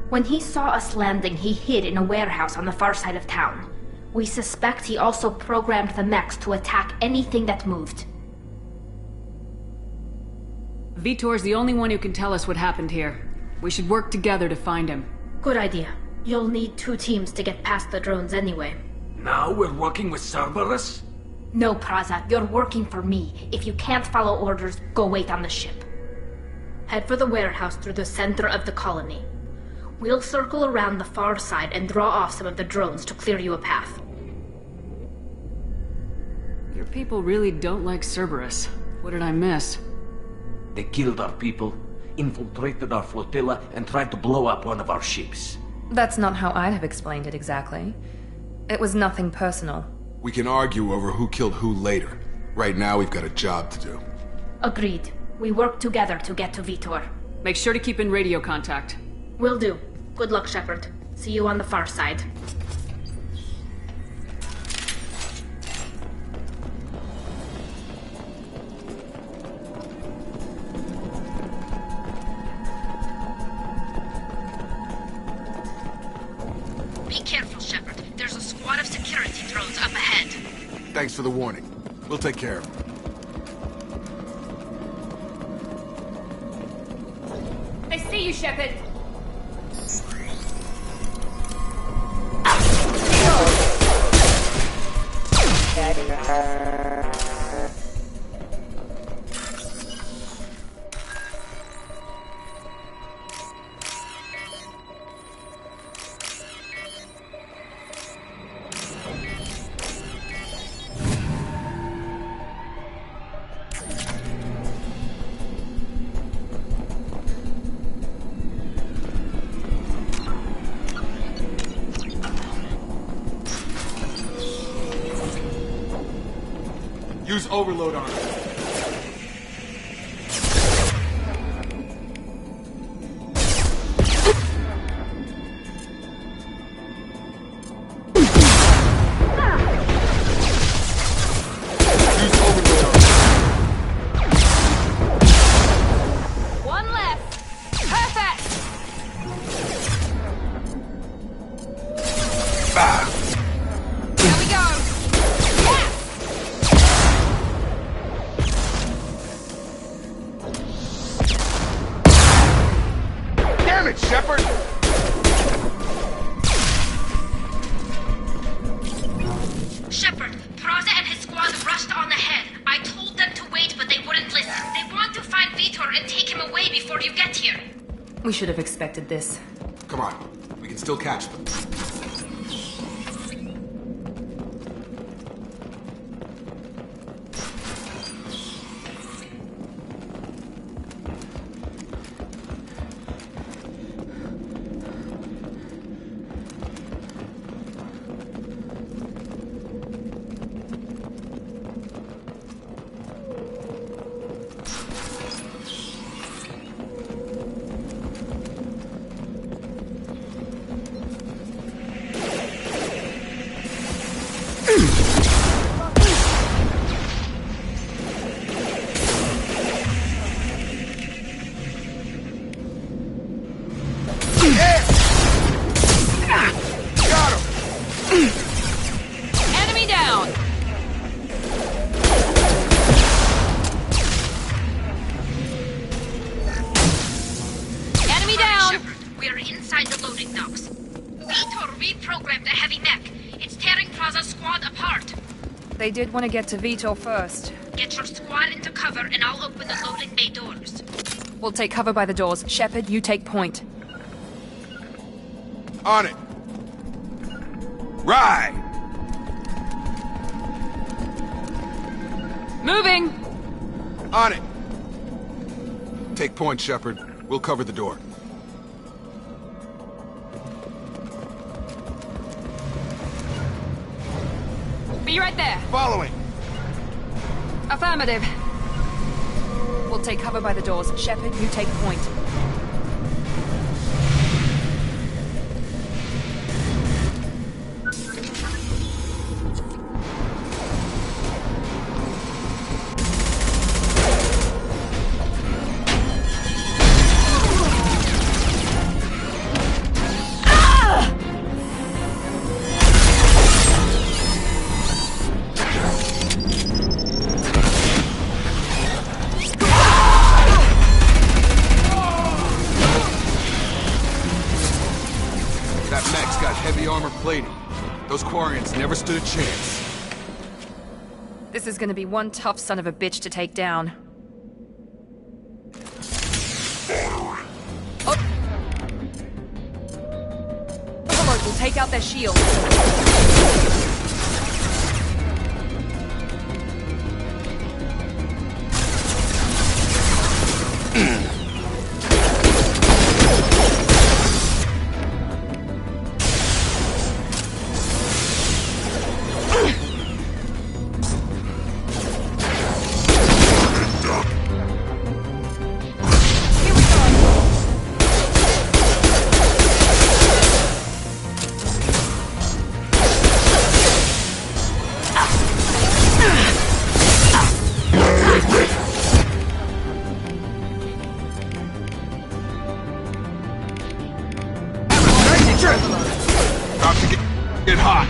When he saw us landing, he hid in a warehouse on the far side of town. We suspect he also programmed the mechs to attack anything that moved. Vitor's the only one who can tell us what happened here. We should work together to find him. Good idea. You'll need 2 teams to get past the drones anyway. Now we're working with Cerberus? No, Praza, you're working for me. If you can't follow orders, go wait on the ship. Head for the warehouse through the center of the colony. We'll circle around the far side and draw off some of the drones to clear you a path. Your people really don't like Cerberus. What did I miss? They killed our people, infiltrated our flotilla, and tried to blow up one of our ships. That's not how I'd have explained it exactly. It was nothing personal. We can argue over who killed who later. Right now, we've got a job to do. Agreed. We work together to get to Vitor. Make sure to keep in radio contact. Will do. Good luck, Shepard. See you on the far side. Be careful, Shepard. There's a squad of security drones up ahead. Thanks for the warning. We'll take care of it. I see you, Shepard. Use overload on it. One left. Perfect. Here we go. Damn it, Shepard! Shepard, Praza and his squad rushed on ahead. I told them to wait, but they wouldn't listen. They want to find Vitor and take him away before you get here. We should have expected this. Come on, we can still catch them. They did want to get to Vitor first. Get your squad into cover and I'll open the loading bay doors. We'll take cover by the doors. Shepard, you take point. On it. Right. Moving! On it. Take point, Shepard. We'll cover the door. Be right there. Following. Affirmative. We'll take cover by the doors. Shepard, you take point. Plating. Those Quarians never stood a chance. This is gonna be one tough son of a bitch to take down. Oh. Overlord will take out their shield. About to get hot.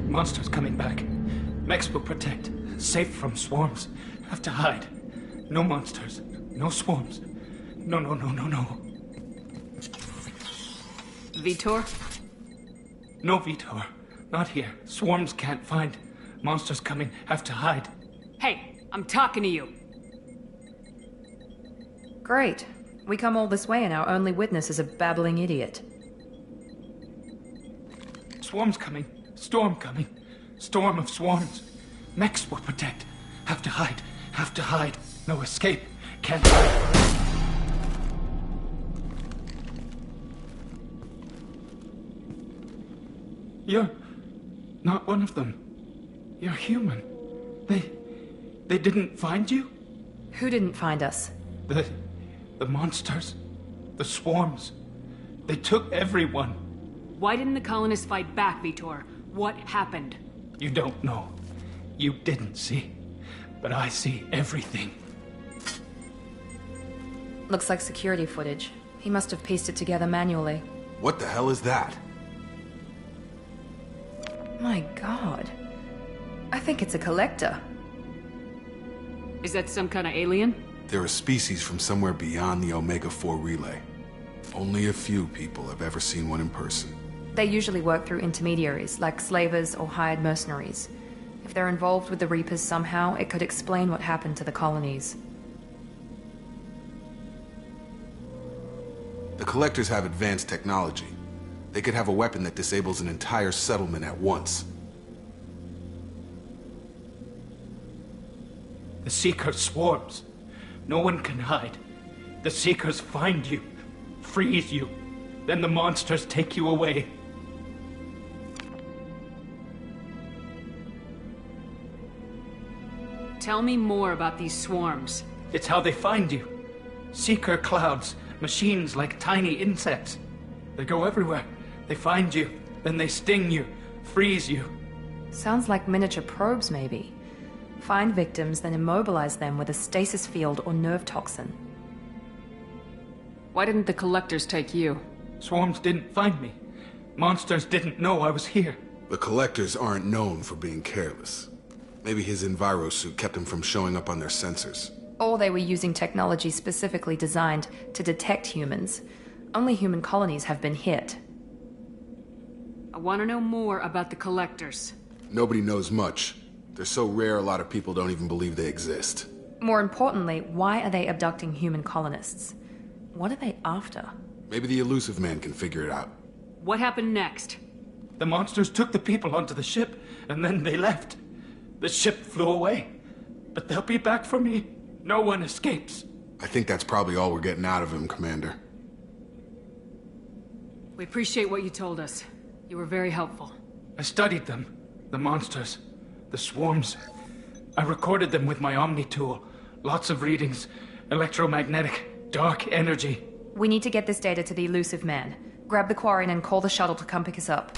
Monsters coming back. Mex will protect. Safe from swarms. Have to hide. No monsters. No swarms. No. Vitor? No, Vitor. Not here. Swarms can't find. Monsters coming. Have to hide. Hey, I'm talking to you. Great. We come all this way and our only witness is a babbling idiot. Swarms coming. Storm coming. Storm of swarms. Mex will protect. Have to hide. Have to hide. No escape. Can't hide. You're not one of them. You're human. They didn't find you? Who didn't find us? The monsters. The swarms. They took everyone. Why didn't the colonists fight back, Vitor? What happened? You don't know. You didn't see. But I see everything. Looks like security footage. He must have pieced it together manually. What the hell is that? My god. I think it's a collector. Is that some kind of alien? They're a species from somewhere beyond the Omega-4 relay. Only a few people have ever seen one in person. They usually work through intermediaries, like slavers or hired mercenaries. If they're involved with the Reapers somehow, it could explain what happened to the colonies. The Collectors have advanced technology. They could have a weapon that disables an entire settlement at once. The Seeker swarms. No one can hide. The Seekers find you, freeze you, then the monsters take you away. Tell me more about these swarms. It's how they find you. Seeker clouds, machines like tiny insects. They go everywhere. They find you, then they sting you, freeze you. Sounds like miniature probes, maybe. Find victims, then immobilize them with a stasis field or nerve toxin. Why didn't the Collectors take you? Swarms didn't find me. Monsters didn't know I was here. The Collectors aren't known for being careless. Maybe his Enviro suit kept him from showing up on their sensors. Or they were using technology specifically designed to detect humans. Only human colonies have been hit. I want to know more about the Collectors. Nobody knows much. They're so rare, a lot of people don't even believe they exist. More importantly, why are they abducting human colonists? What are they after? Maybe the Elusive Man can figure it out. What happened next? The monsters took the people onto the ship, and then they left. The ship flew away. But they'll be back for me. No one escapes. I think that's probably all we're getting out of him, Commander. We appreciate what you told us. You were very helpful. I studied them. The monsters. The swarms. I recorded them with my Omni tool. Lots of readings. Electromagnetic. Dark energy. We need to get this data to the Elusive Man. Grab the Quarian and call the shuttle to come pick us up.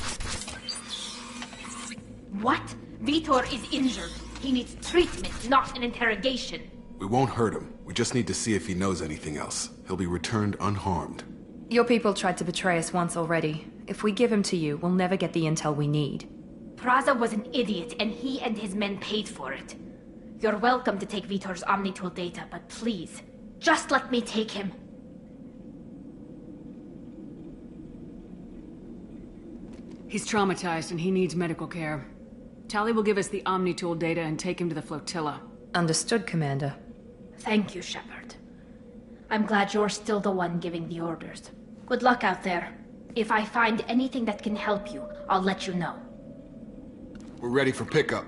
What? Vitor is injured. He needs treatment, not an interrogation. We won't hurt him. We just need to see if he knows anything else. He'll be returned unharmed. Your people tried to betray us once already. If we give him to you, we'll never get the intel we need. Praza was an idiot, and he and his men paid for it. You're welcome to take Vitor's Omnitool data, but please, just let me take him. He's traumatized and he needs medical care. Tali will give us the Omnitool data and take him to the flotilla. Understood, Commander. Thank you, Shepard. I'm glad you're still the one giving the orders. Good luck out there. If I find anything that can help you, I'll let you know. We're ready for pickup.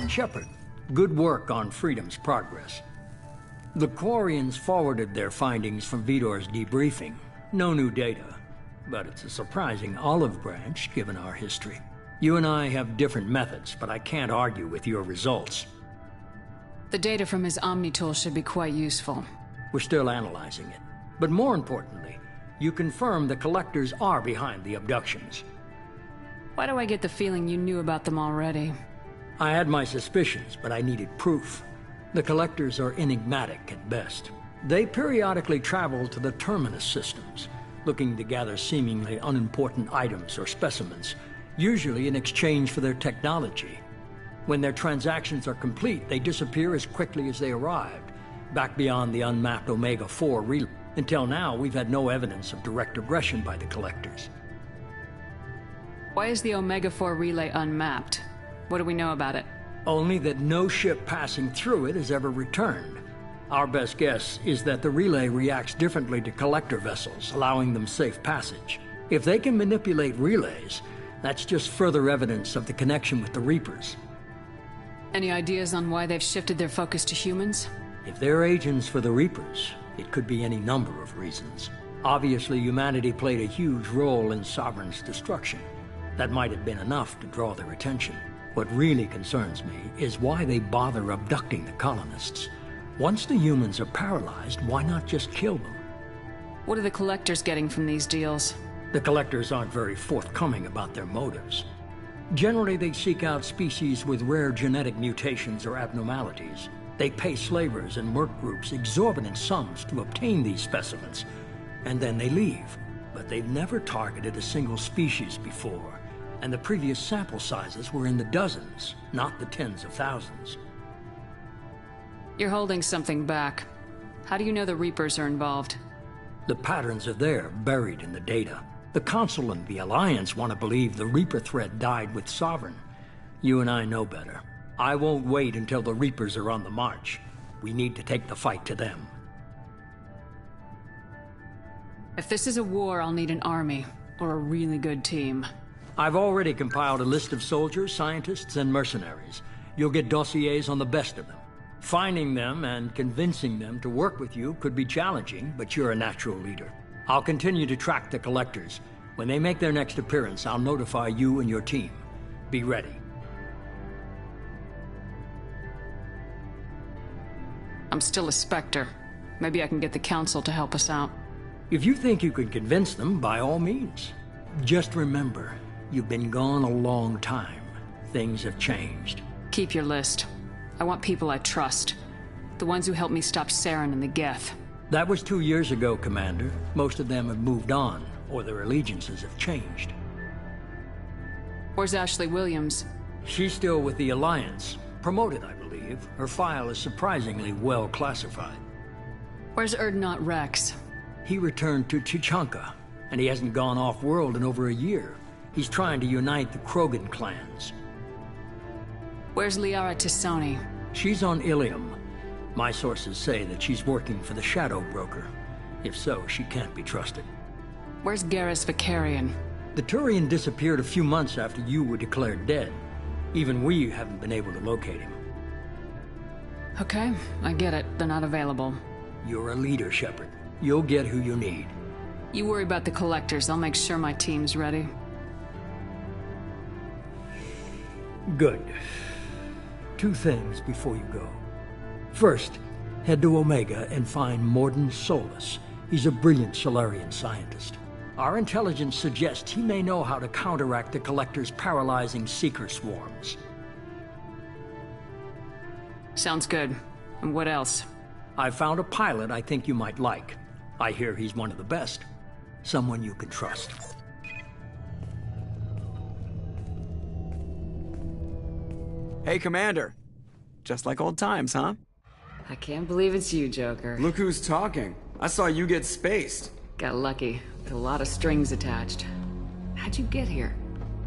Shepard, good work on Freedom's progress. The Quarians forwarded their findings from Vitor's debriefing. No new data, but it's a surprising olive branch given our history. You and I have different methods, but I can't argue with your results. The data from his Omnitool should be quite useful. We're still analyzing it. But more importantly, you confirm the Collectors are behind the abductions. Why do I get the feeling you knew about them already? I had my suspicions, but I needed proof. The Collectors are enigmatic at best. They periodically travel to the Terminus systems, looking to gather seemingly unimportant items or specimens, usually in exchange for their technology. When their transactions are complete, they disappear as quickly as they arrived, back beyond the unmapped Omega-4 relay. Until now, we've had no evidence of direct aggression by the Collectors. Why is the Omega-4 relay unmapped? What do we know about it? Only that no ship passing through it has ever returned. Our best guess is that the relay reacts differently to Collector vessels, allowing them safe passage. If they can manipulate relays, that's just further evidence of the connection with the Reapers. Any ideas on why they've shifted their focus to humans? If they're agents for the Reapers, it could be any number of reasons. Obviously, humanity played a huge role in Sovereign's destruction. That might have been enough to draw their attention. What really concerns me is why they bother abducting the colonists. Once the humans are paralyzed, why not just kill them? What are the Collectors getting from these deals? The Collectors aren't very forthcoming about their motives. Generally, they seek out species with rare genetic mutations or abnormalities. They pay slavers and work groups exorbitant sums to obtain these specimens, and then they leave. But they've never targeted a single species before, and the previous sample sizes were in the dozens, not the tens of thousands. You're holding something back. How do you know the Reapers are involved? The patterns are there, buried in the data. The Council and the Alliance want to believe the Reaper threat died with Sovereign. You and I know better. I won't wait until the Reapers are on the march. We need to take the fight to them. If this is a war, I'll need an army, or a really good team. I've already compiled a list of soldiers, scientists, and mercenaries. You'll get dossiers on the best of them. Finding them and convincing them to work with you could be challenging, but you're a natural leader. I'll continue to track the collectors. When they make their next appearance, I'll notify you and your team. Be ready. I'm still a Spectre. Maybe I can get the Council to help us out. If you think you can convince them, by all means. Just remember, you've been gone a long time. Things have changed. Keep your list. I want people I trust. The ones who helped me stop Saren and the Geth. That was 2 years ago, Commander. Most of them have moved on, or their allegiances have changed. Where's Ashley Williams? She's still with the Alliance. Promoted, I believe. Her file is surprisingly well classified. Where's Erdnot Rex? He returned to Chichanka, and he hasn't gone off-world in over a year. He's trying to unite the Krogan clans. Where's Liara T'Soni? She's on Ilium. My sources say that she's working for the Shadow Broker. If so, she can't be trusted. Where's Garrus Vakarian? The Turian disappeared a few months after you were declared dead. Even we haven't been able to locate him. Okay, I get it. They're not available. You're a leader, Shepard. You'll get who you need. You worry about the collectors. I'll make sure my team's ready. Good. 2 things before you go. First, head to Omega and find Mordin Solus. He's a brilliant Solarian scientist. Our intelligence suggests he may know how to counteract the Collector's paralyzing Seeker swarms. Sounds good. And what else? I found a pilot I think you might like. I hear he's one of the best. Someone you can trust. Hey, Commander. Just like old times, huh? I can't believe it's you, Joker. Look who's talking. I saw you get spaced. Got lucky, with a lot of strings attached. How'd you get here?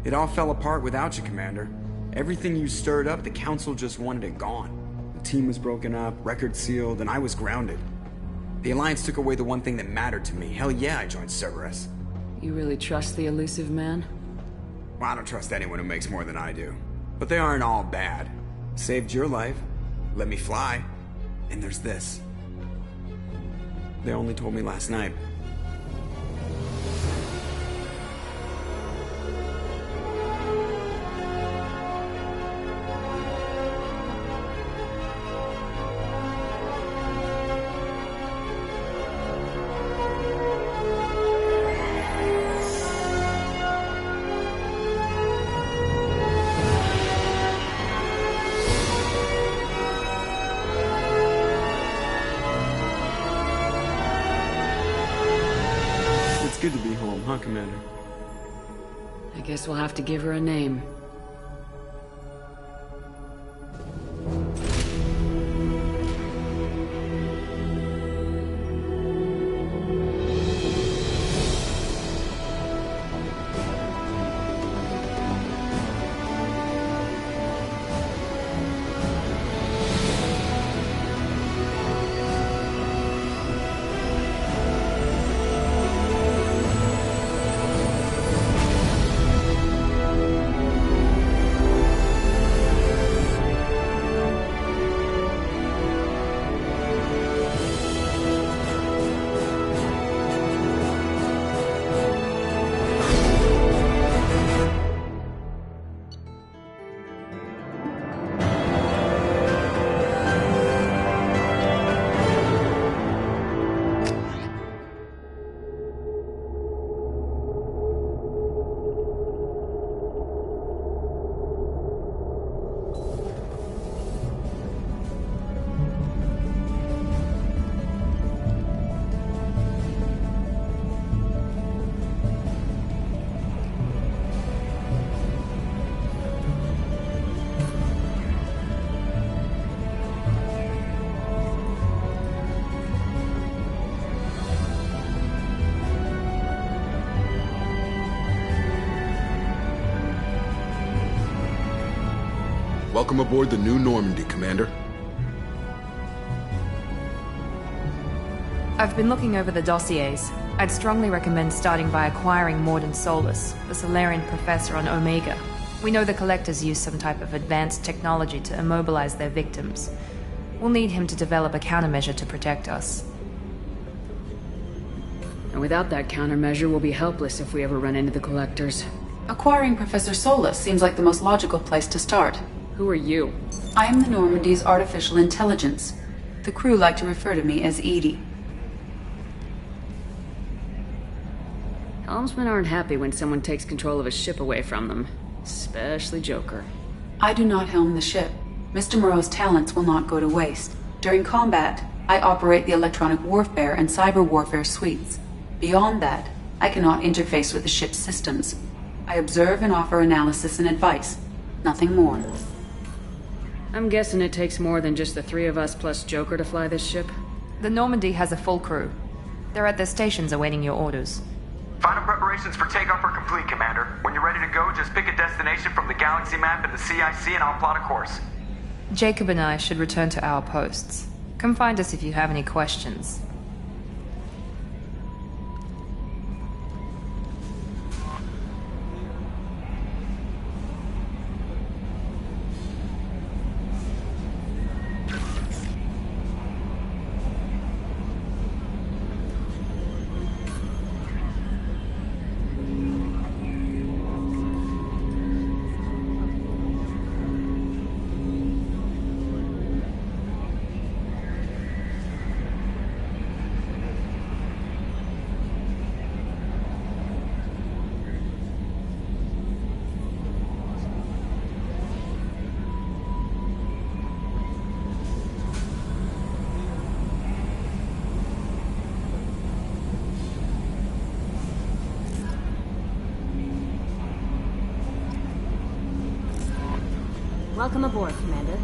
It all fell apart without you, Commander. Everything you stirred up, the Council just wanted it gone. The team was broken up, record sealed, and I was grounded. The Alliance took away the one thing that mattered to me. Hell yeah, I joined Cerberus. You really trust the elusive man? Well, I don't trust anyone who makes more than I do. But they aren't all bad. Saved your life, let me fly, and there's this. They only told me last night. Good to be home, huh, Commander? I guess we'll have to give her a name. Welcome aboard the New Normandy, Commander. I've been looking over the dossiers. I'd strongly recommend starting by acquiring Mordin Solus, the Solarian professor on Omega. We know the Collectors use some type of advanced technology to immobilize their victims. We'll need him to develop a countermeasure to protect us. And without that countermeasure, we'll be helpless if we ever run into the Collectors. Acquiring Professor Solus seems like the most logical place to start. Who are you? I am the Normandy's artificial intelligence. The crew like to refer to me as Edie. Helmsmen aren't happy when someone takes control of a ship away from them. Especially Joker. I do not helm the ship. Mr. Moreau's talents will not go to waste. During combat, I operate the electronic warfare and cyber warfare suites. Beyond that, I cannot interface with the ship's systems. I observe and offer analysis and advice. Nothing more. I'm guessing it takes more than just the three of us plus Joker to fly this ship? The Normandy has a full crew. They're at their stations awaiting your orders. Final preparations for takeoff are complete, Commander. When you're ready to go, just pick a destination from the galaxy map in the CIC and I'll plot a course. Jacob and I should return to our posts. Come find us if you have any questions. Welcome aboard, Commander.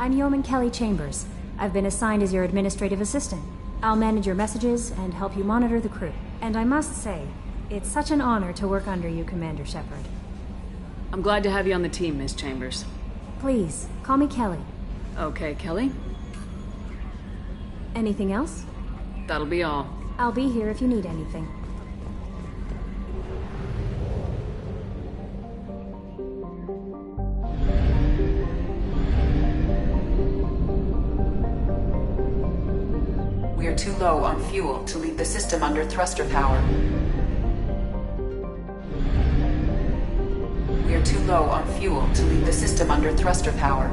I'm Yeoman Kelly Chambers. I've been assigned as your administrative assistant. I'll manage your messages and help you monitor the crew. And I must say, it's such an honor to work under you, Commander Shepard. I'm glad to have you on the team, Miss Chambers. Please, call me Kelly. Okay, Kelly. Anything else? That'll be all. I'll be here if you need anything. We are too low on fuel to leave the system under thruster power. We are too low on fuel to leave the system under thruster power.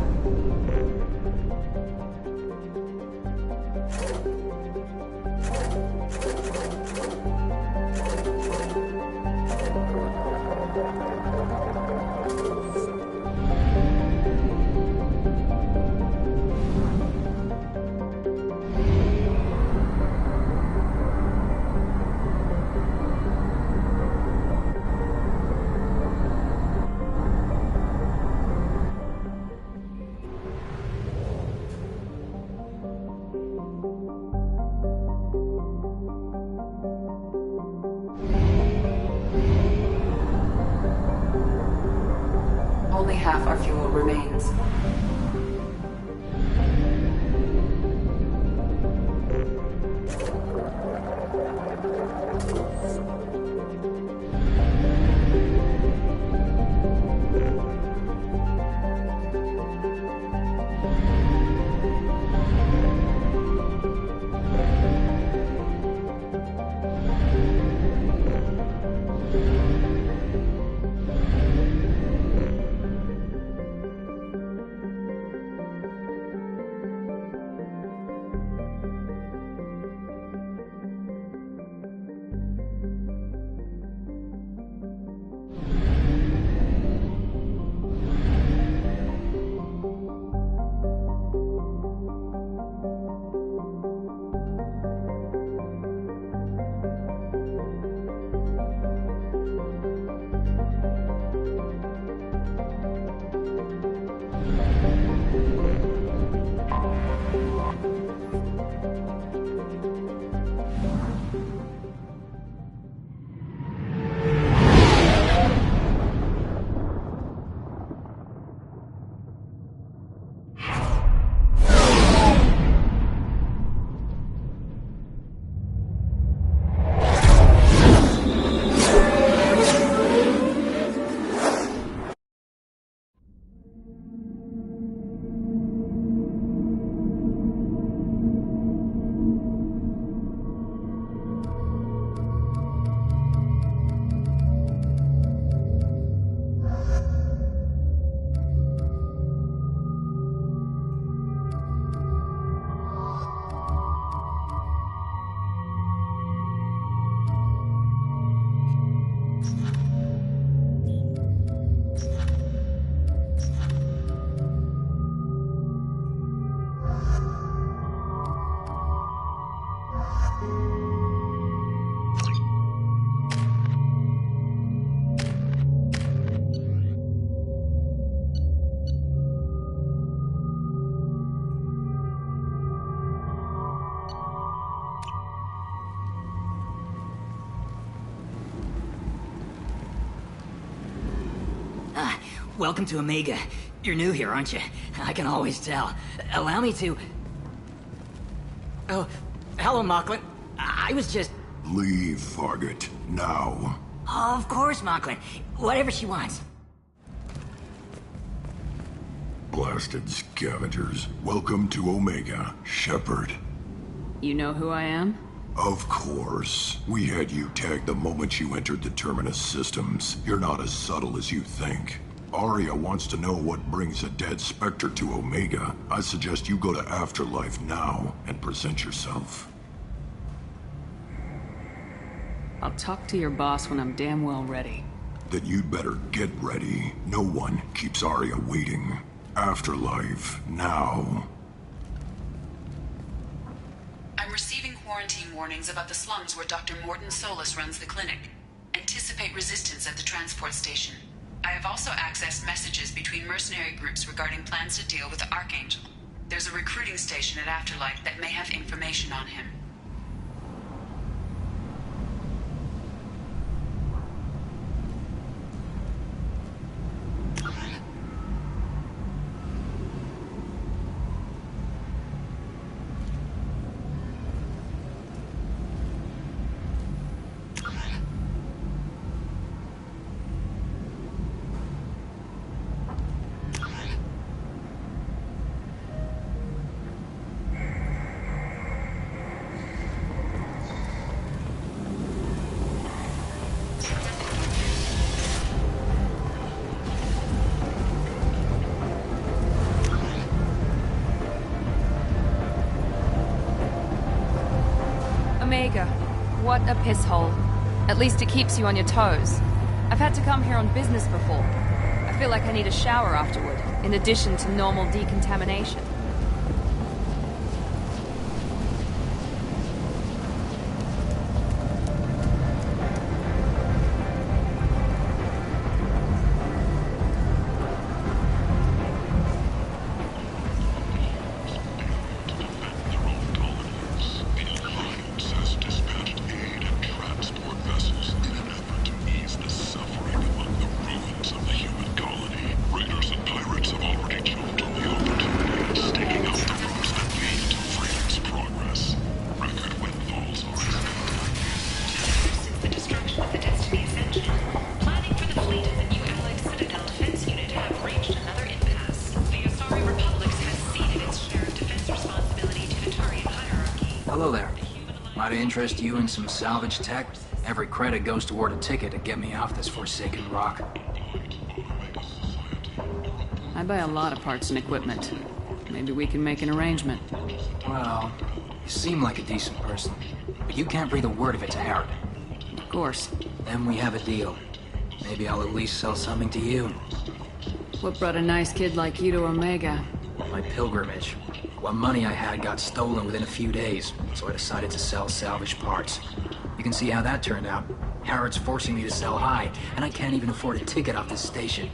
only half our fuel remains. Welcome to Omega. You're new here, aren't you? I can always tell. Allow me to... Oh, hello, Mocklin. I was just... Leave, Fargate. Now. Oh, of course, Mocklin. Whatever she wants. Blasted scavengers. Welcome to Omega, Shepard. You know who I am? Of course. We had you tagged the moment you entered the Terminus systems. You're not as subtle as you think. Aria wants to know what brings a dead Spectre to Omega. I suggest you go to Afterlife now and present yourself. I'll talk to your boss when I'm damn well ready. Then you'd better get ready. No one keeps Aria waiting. Afterlife now. I'm receiving quarantine warnings about the slums where Dr. Morton Solus runs the clinic. Anticipate resistance at the transport station. I have also accessed messages between mercenary groups regarding plans to deal with the Archangel. There's a recruiting station at Afterlife that may have information on him. Omega. What a piss hole. At least it keeps you on your toes. I've had to come here on business before. I feel like I need a shower afterward, in addition to normal decontamination. Raiders Hello there. Might I interest you in some salvage tech? Every credit goes toward a ticket to get me off this forsaken rock. I buy a lot of parts and equipment. Maybe we can make an arrangement. Well, you seem like a decent person, but you can't breathe a word of it to Herod. Of course. Then we have a deal. Maybe I'll at least sell something to you. What brought a nice kid like you to Omega? My pilgrimage. What money I had got stolen within a few days, so I decided to sell salvaged parts. You can see how that turned out. Herod's forcing me to sell high, and I can't even afford a ticket off this station.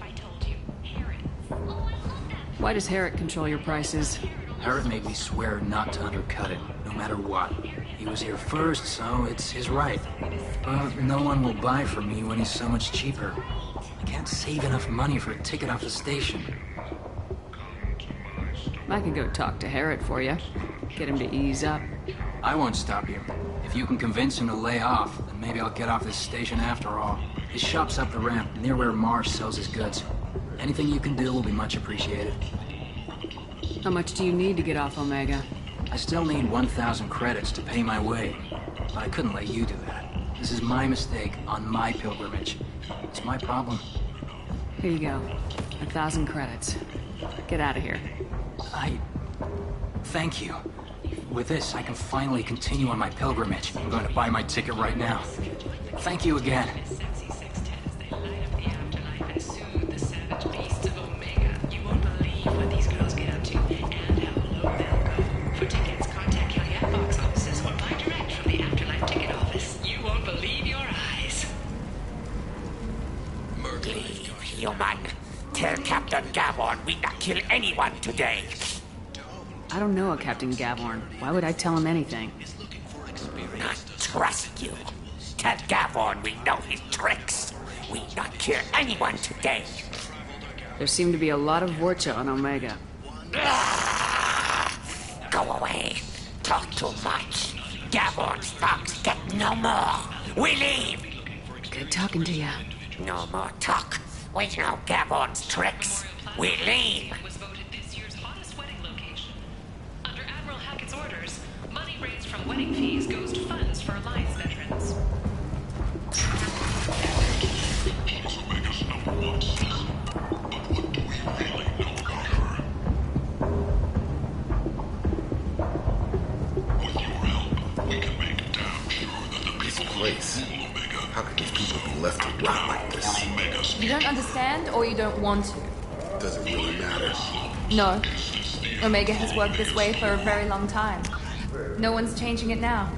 Why does Herod control your prices? Herod made me swear not to undercut it, no matter what. He was here first, so it's his right. But no one will buy from me when he's so much cheaper. I can't save enough money for a ticket off the station. I can go talk to Herod for you. Get him to ease up. I won't stop you. If you can convince him to lay off, then maybe I'll get off this station after all. His shop's up the ramp, near where Marsh sells his goods. Anything you can do will be much appreciated. How much do you need to get off Omega? I still need 1,000 credits to pay my way, but I couldn't let you do that. This is my mistake on my pilgrimage. It's my problem. Here you go. 1,000 credits. Get out of here. Thank you. With this, I can finally continue on my pilgrimage. I'm going to buy my ticket right now. Thank you again. Human, tell Captain Gavorn we not kill anyone today. I don't know a Captain Gavorn. Why would I tell him anything? Not trust you. Tell Gavorn we know his tricks. We not kill anyone today. There seem to be a lot of Vorcha on Omega. Go away. Talk too much. Gavorn's thugs get no more. We leave. Good talking to you. No more talk. We know Gavorn's tricks. We leave. Was voted this year's hottest wedding location. Under Admiral Hackett's orders, money raised from wedding fees goes to funds for Alliance veterans. Omega's #1 son. But what do we really know about her? With your help, we can make damn sure that the people place. How could these people be left to rot like this? You don't understand, or you don't want to? Does it really matter? No. Omega has worked this way for a very long time. No one's changing it now.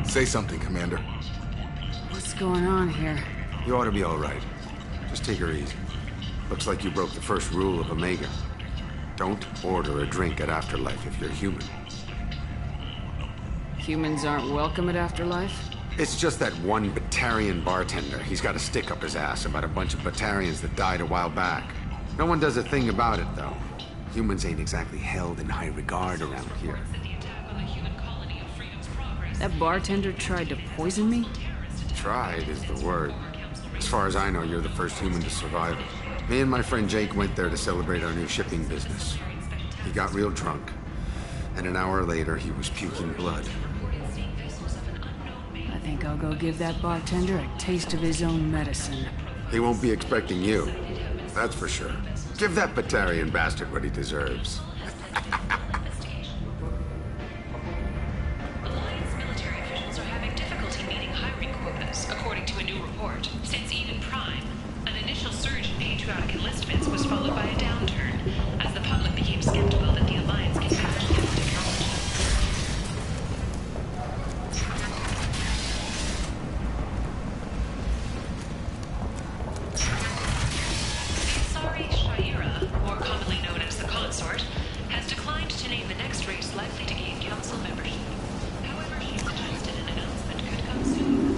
Say something, Commander. What's going on here? You ought to be all right. Just take her easy. Looks like you broke the first rule of Omega. Don't order a drink at Afterlife if you're human. Humans aren't welcome at Afterlife? It's just that one Batarian bartender. He's got a stick up his ass about a bunch of Batarians that died a while back. No one does a thing about it, though. Humans ain't exactly held in high regard around here. That bartender tried to poison me? Tried is the word. As far as I know, you're the first human to survive it. Me and my friend Jake went there to celebrate our new shipping business. He got real drunk, and an hour later he was puking blood. I think I'll go give that bartender a taste of his own medicine. He won't be expecting you, that's for sure. Give that Batarian bastard what he deserves. Alliance military officials are having difficulty meeting hiring quotas, according to a new report. Since Eden Prime, an initial surge in patriotic enlistments was followed by a downturn, as the public became skeptical that the Alliance can match the technology. Ansari Shaira, more commonly known as the Consort, has declined to name the next race likely to gain council membership. However, she suggested an announcement could come soon.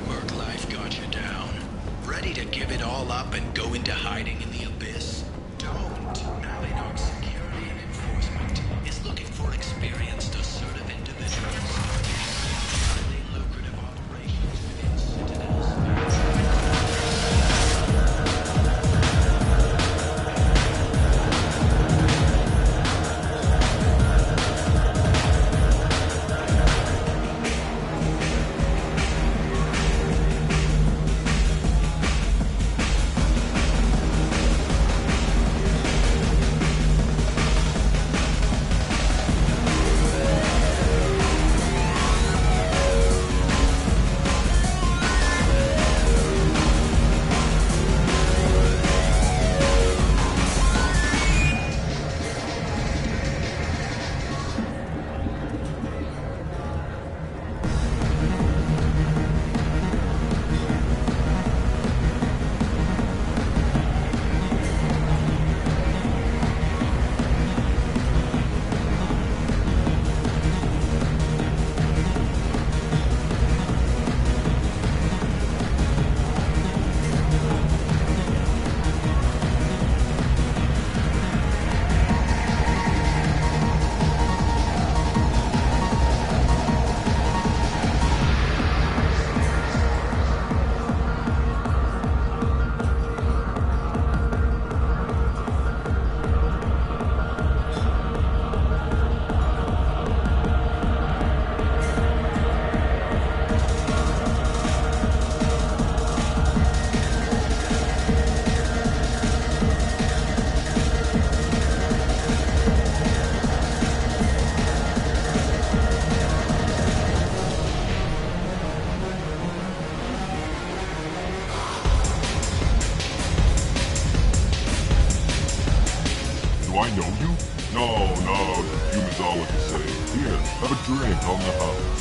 Merc life got you down. Ready to give it all up and go into hiding in the abyss? Don't. Malinox Security and Enforcement is looking for experienced, assertive individuals. Highly lucrative operations within Citadel's Do I know you? No, humans all look the same. Here, have a drink on the house.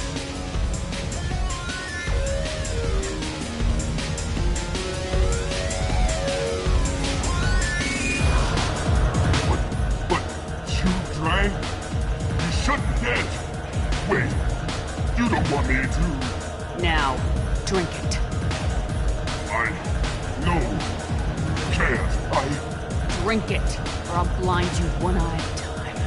But you drank? You shouldn't get. Wait, you don't want me to... Now, drink it. Can't. Drink it, or I'll blind you one eye at a time.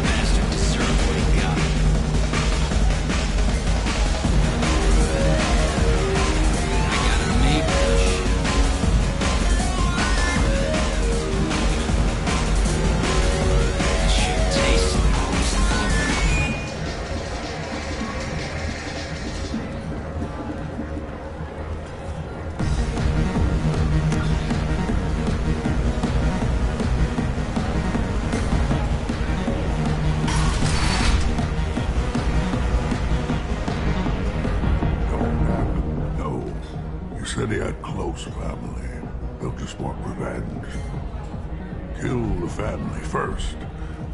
bastard deserved what he got. I gotta make this shit. This shit tastes No. You said he had close family. They'll just want revenge. Kill the family first.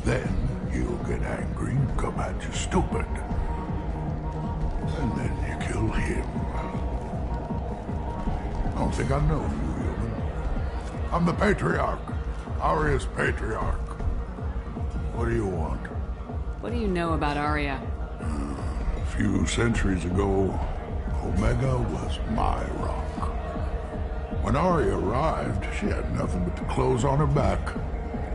Then he'll get angry and come at you stupid. And then you kill him. I don't think I know you, human. I'm the Patriarch. Aria's Patriarch. What do you want? What do you know about Arya? A few centuries ago, Omega was my rock. When Arya arrived, she had nothing but the clothes on her back.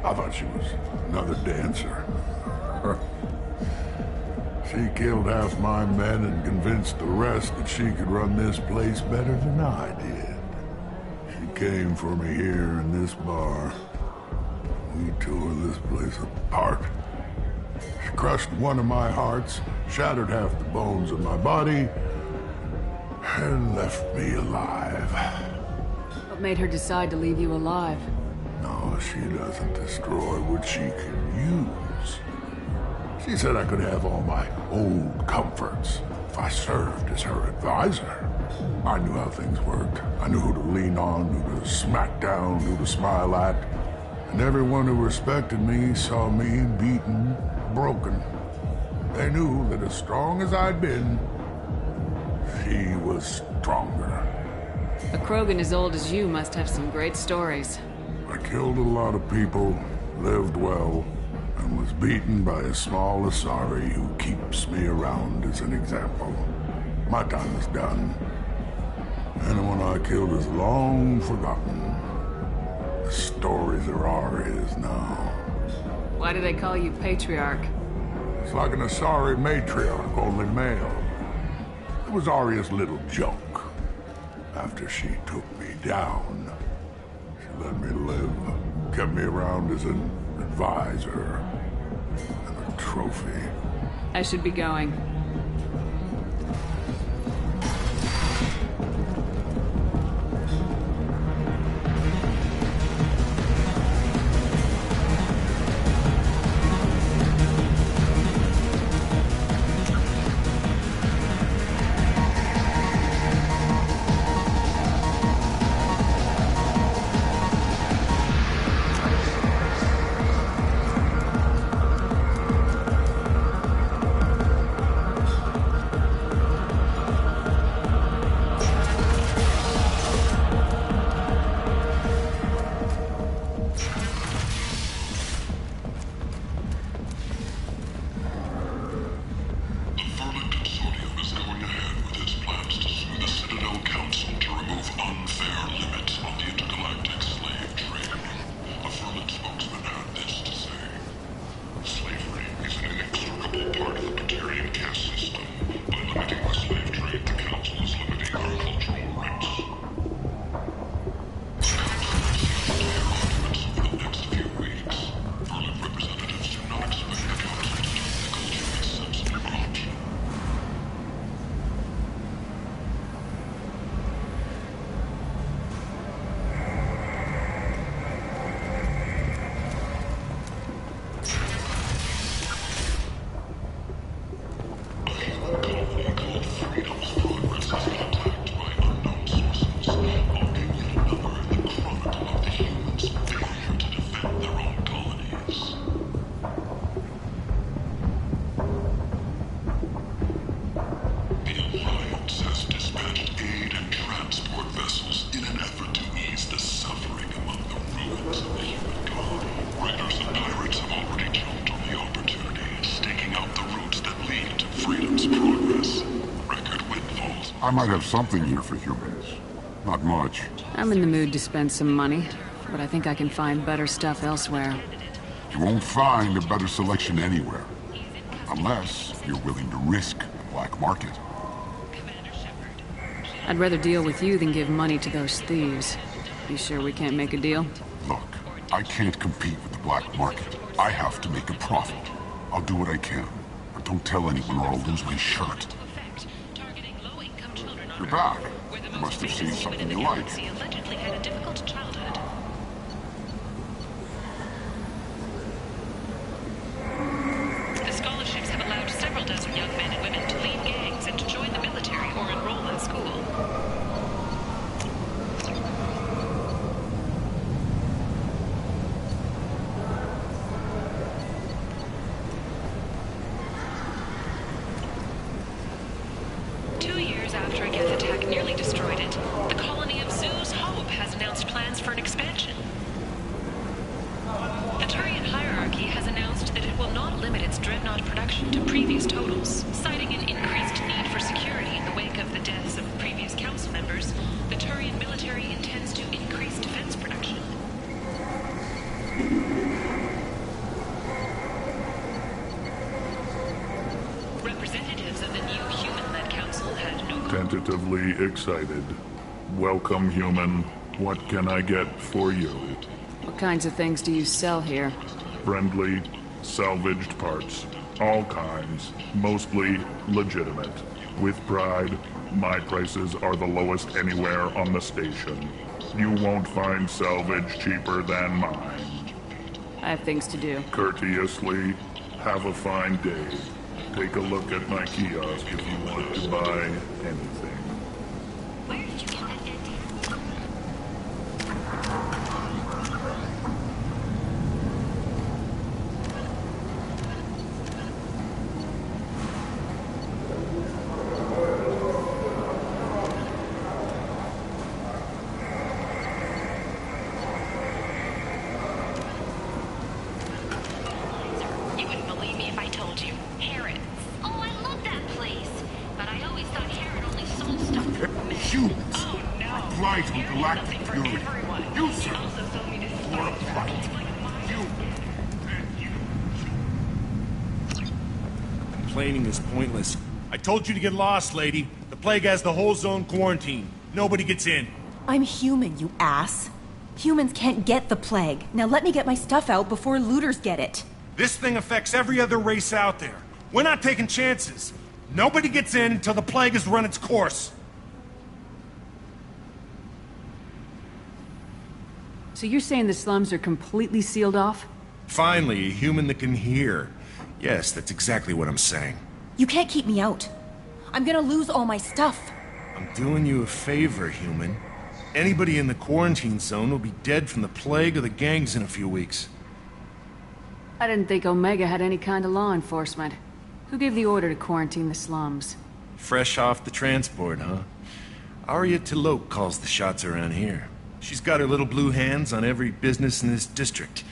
I thought she was another dancer. She killed half my men and convinced the rest that she could run this place better than I did. She came for me here in this bar. We tore this place apart. She crushed one of my hearts, shattered half the bones of my body, and left me alive. What made her decide to leave you alive? No, she doesn't destroy what she can use. She said I could have all my old comforts if I served as her advisor. I knew how things worked. I knew who to lean on, who to smack down, who to smile at. And everyone who respected me saw me beaten, broken. They knew that as strong as I'd been, she was stronger. A Krogan as old as you must have some great stories. I killed a lot of people, lived well, and was beaten by a small Asari who keeps me around as an example. My time is done. Anyone I killed is long forgotten. The stories are Aria's now. Why do they call you Patriarch? It's like an Asari matriarch, only male. It was Aria's little joke. After she took me down, she let me live, kept me around as an advisor and a trophy. I should be going. I might have something here for humans. Not much. I'm in the mood to spend some money, but I think I can find better stuff elsewhere. You won't find a better selection anywhere. Unless you're willing to risk the black market. I'd rather deal with you than give money to those thieves. You sure we can't make a deal? Look, I can't compete with the black market. I have to make a profit. I'll do what I can. But don't tell anyone or I'll lose my shirt. You're back. You must have seen something you like. Allegedly had a difficult childhood. The scholarships have allowed several dozen young men and women to leave gangs and to join the military or enroll in school. After a Geth attack nearly destroyed it, the colony of Zoo's Hope has announced plans for an expansion. The Turian hierarchy has announced that it will not limit its dreadnought production to previous totals, citing an increased need for security in the wake of the deaths of previous council members. The Turian military intends to increase defense production. Representatives of the new human-led council had no... Tentatively excited. Welcome, human. What can I get for you? What kinds of things do you sell here? Friendly, salvaged parts. All kinds. Mostly legitimate. With pride, my prices are the lowest anywhere on the station. You won't find salvage cheaper than mine. I have things to do. Courteously, have a fine day. Take a look at my kiosk if you want to buy anything. Complaining is pointless. I told you to get lost, lady. The plague has the whole zone quarantined. Nobody gets in. I'm human, you ass. Humans can't get the plague. Now let me get my stuff out before looters get it. This thing affects every other race out there. We're not taking chances. Nobody gets in until the plague has run its course. So you're saying the slums are completely sealed off? Finally, a human that can hear. Yes, that's exactly what I'm saying. You can't keep me out. I'm gonna lose all my stuff. I'm doing you a favor, human. Anybody in the quarantine zone will be dead from the plague or the gangs in a few weeks. I didn't think Omega had any kind of law enforcement. Who gave the order to quarantine the slums? Fresh off the transport, huh? Arya T'Loak calls the shots around here. She's got her little blue hands on every business in this district.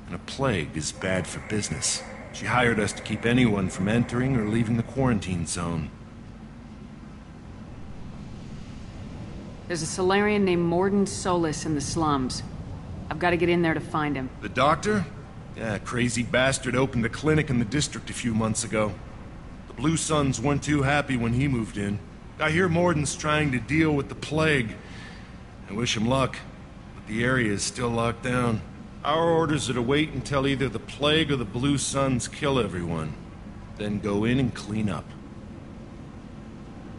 And a plague is bad for business. She hired us to keep anyone from entering or leaving the quarantine zone. There's a Solarian named Mordin Solus in the slums. I've got to get in there to find him. The doctor? Yeah, crazy bastard opened a clinic in the district a few months ago. The Blue Suns weren't too happy when he moved in. I hear Mordin's trying to deal with the plague. I wish him luck, but the area is still locked down. Our orders are to wait until either the plague or the Blue Suns kill everyone. Then go in and clean up.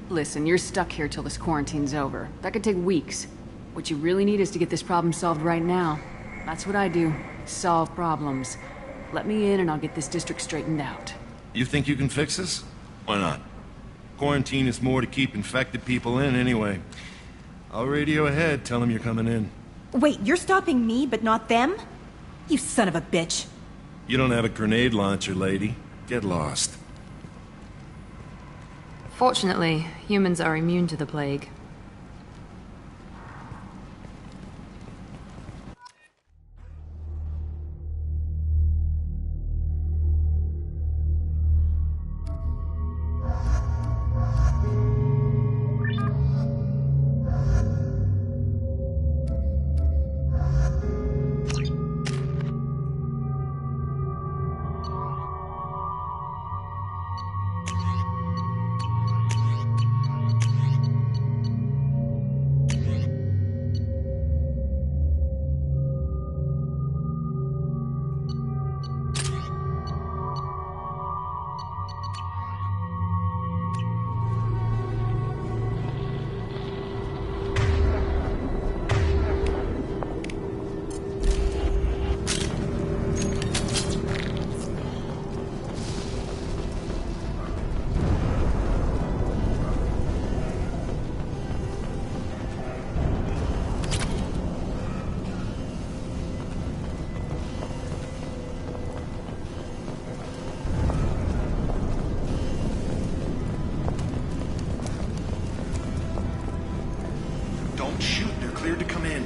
Listen, you're stuck here till this quarantine's over. That could take weeks. What you really need is to get this problem solved right now. That's what I do. Solve problems. Let me in and I'll get this district straightened out. You think you can fix this? Why not? Quarantine is more to keep infected people in anyway. I'll radio ahead, tell them you're coming in. Wait, you're stopping me, but not them? You son of a bitch. You don't have a grenade launcher, lady. Get lost. Fortunately, humans are immune to the plague. Cleared to come in.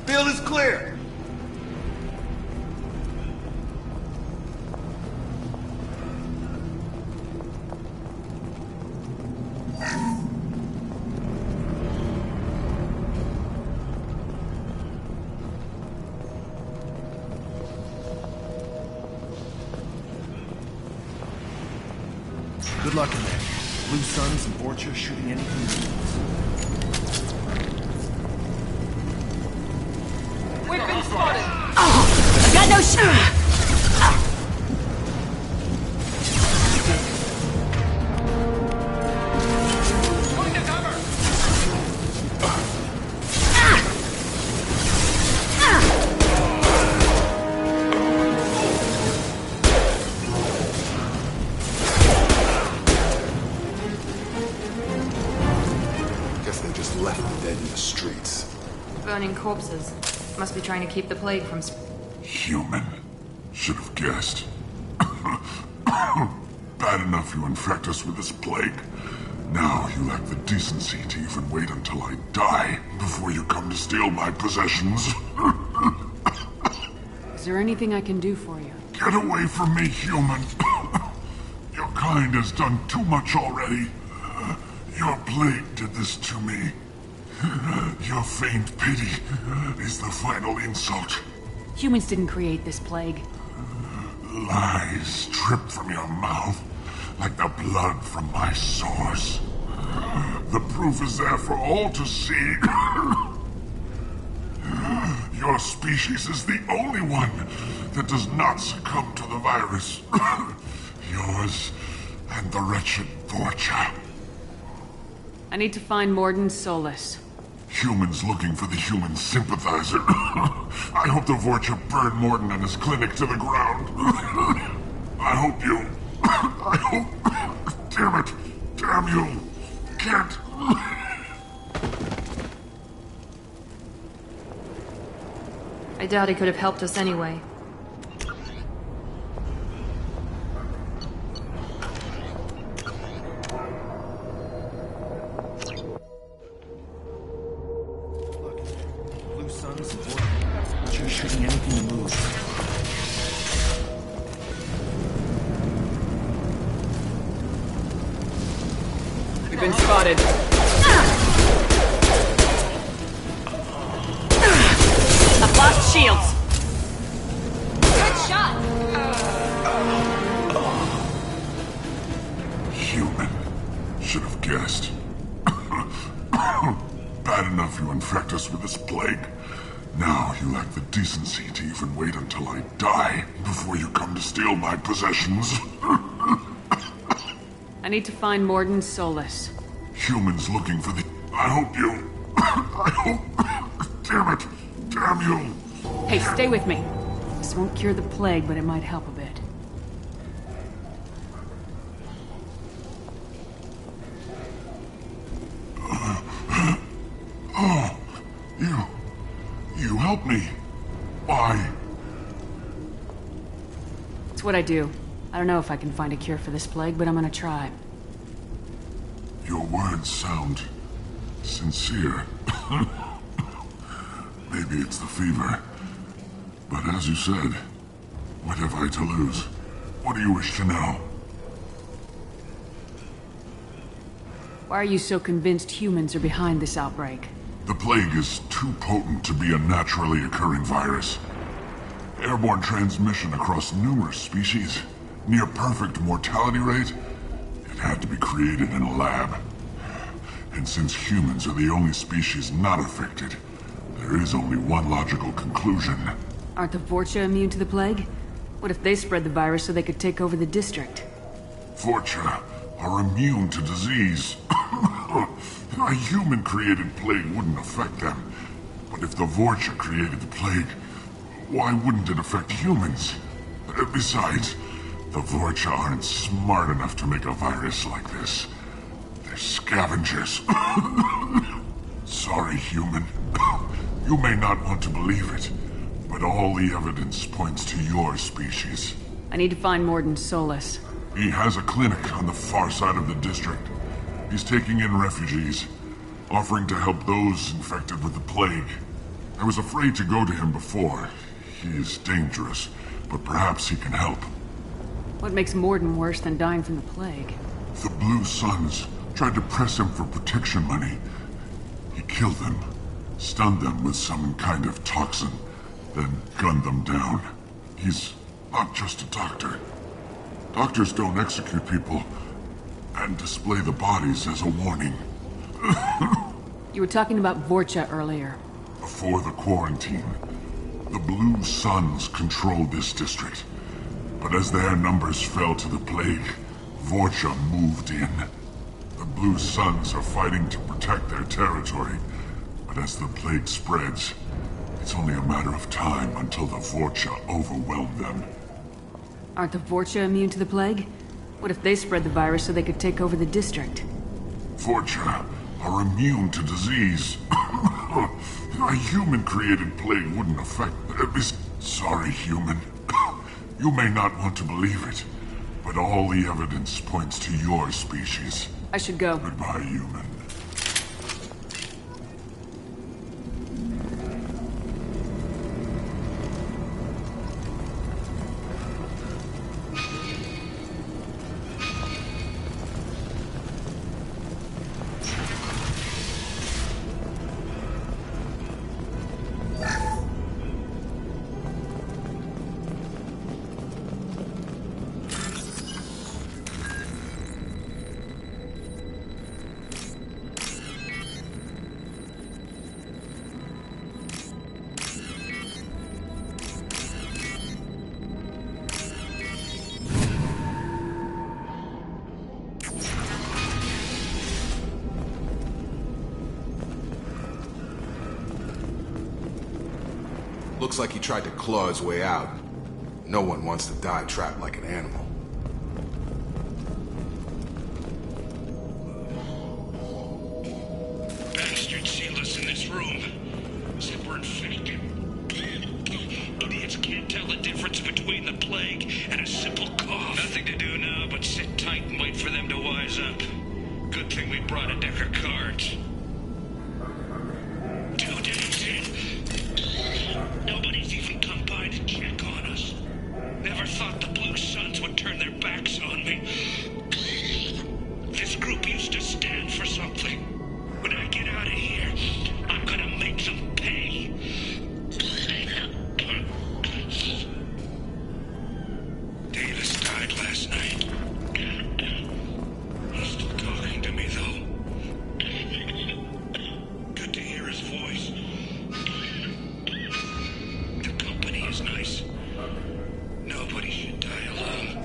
Field is clear. Good luck in there. Blue Suns and Vorcha shooting anything. We've been spotted! I got no shooting! Burning corpses. Must be trying to keep the plague from Human. Should have guessed. Bad enough you infect us with this plague. Now you lack the decency to even wait until I die before you come to steal my possessions. Is there anything I can do for you? Get away from me, human. Your kind has done too much already. Your plague did this to me. Your faint pity is the final insult. Humans didn't create this plague. Lies drip from your mouth like the blood from my sores. The proof is there for all to see. Your species is the only one that does not succumb to the virus. Yours and the wretched Vorcha. I need to find Mordin Solus. Humans looking for the human sympathizer. I hope the Vorcha burned Mordin and his clinic to the ground. I hope you... I hope... Damn it. Damn you. Can't... I doubt he could have helped us anyway. We've been spotted. I've lost shields. Good shot. Human. Should have guessed. Bad enough you infect us with this plague. Now you lack the decency to even wait until I die before you come to steal my possessions. I need to find Mordin Solus. Humans looking for the... I hope you... I hope... Damn it. Damn you. Hey, stay with me. This won't cure the plague, but it might help a bit. Oh, you helped me. Why? It's what I do. I don't know if I can find a cure for this plague, but I'm gonna try. Your words sound sincere. Maybe it's the fever. But as you said, what have I to lose? What do you wish to know? Why are you so convinced humans are behind this outbreak? The plague is too potent to be a naturally occurring virus. Airborne transmission across numerous species, near perfect mortality rate. It had to be created in a lab. And since humans are the only species not affected, there is only one logical conclusion. Aren't the Vorcha immune to the plague? What if they spread the virus so they could take over the district? Vorcha are immune to disease. A human-created plague wouldn't affect them. But if the Vorcha created the plague, why wouldn't it affect humans? Besides, the Vorcha aren't smart enough to make a virus like this. They're scavengers. Sorry, human. You may not want to believe it, but all the evidence points to your species. I need to find Mordin Solus. He has a clinic on the far side of the district. He's taking in refugees, offering to help those infected with the plague. I was afraid to go to him before. He is dangerous, but perhaps he can help. What makes Mordin worse than dying from the plague? The Blue Suns tried to press him for protection money. He killed them, stunned them with some kind of toxin, then gunned them down. He's not just a doctor. Doctors don't execute people and display the bodies as a warning. You were talking about Vorcha earlier. Before the quarantine, The Blue Suns controlled this district. But as their numbers fell to the plague, Vorcha moved in. The Blue Suns are fighting to protect their territory. But as the plague spreads, it's only a matter of time until the Vorcha overwhelm them. Aren't the Vorcha immune to the plague? What if they spread the virus so they could take over the district? Vorcha are immune to disease. A human-created plague wouldn't affect... Sorry, human. You may not want to believe it, but all the evidence points to your species. I should go. Goodbye, human. Looks like he tried to claw his way out. No one wants to die trapped like an animal. Bastards sealed us in this room. Said we're infected. Idiots can't tell the difference between the plague and a simple cough. Nothing to do now but sit tight and wait for them to wise up. Good thing we brought a deck of cards. 2 days in. Nobody's even come by to check on us. Never thought the Blue Suns would turn their backs on me. This group used to stand for something. When I get out of here, I'm gonna make them pay. Davis died last night. He's still talking to me, though. Good to hear his voice. The company is nice. Nobody should die alone.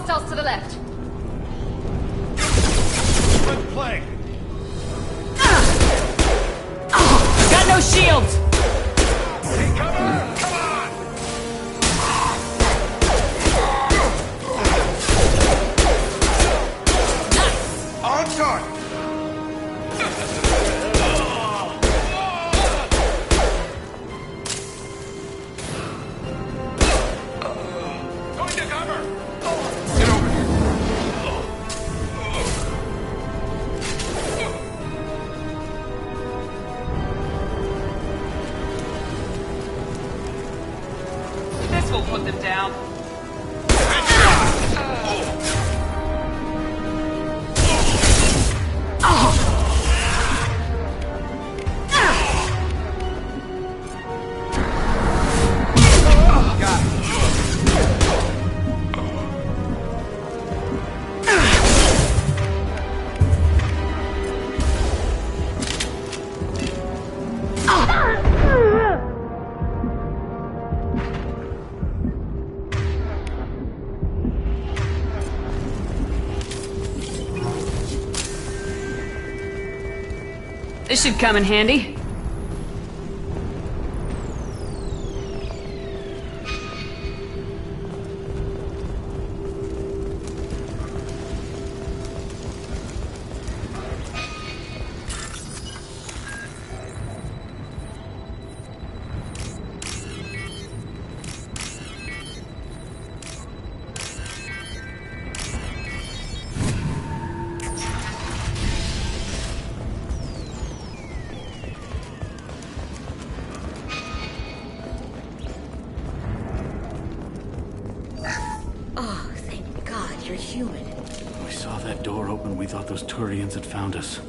Hostiles to the left. Red Plague! Got no shields! Take cover! Come on! On target! Going to cover! Get over here! This will put them down. This should come in handy. Oh, thank God you're human. We saw that door open, we thought those Turians had found us.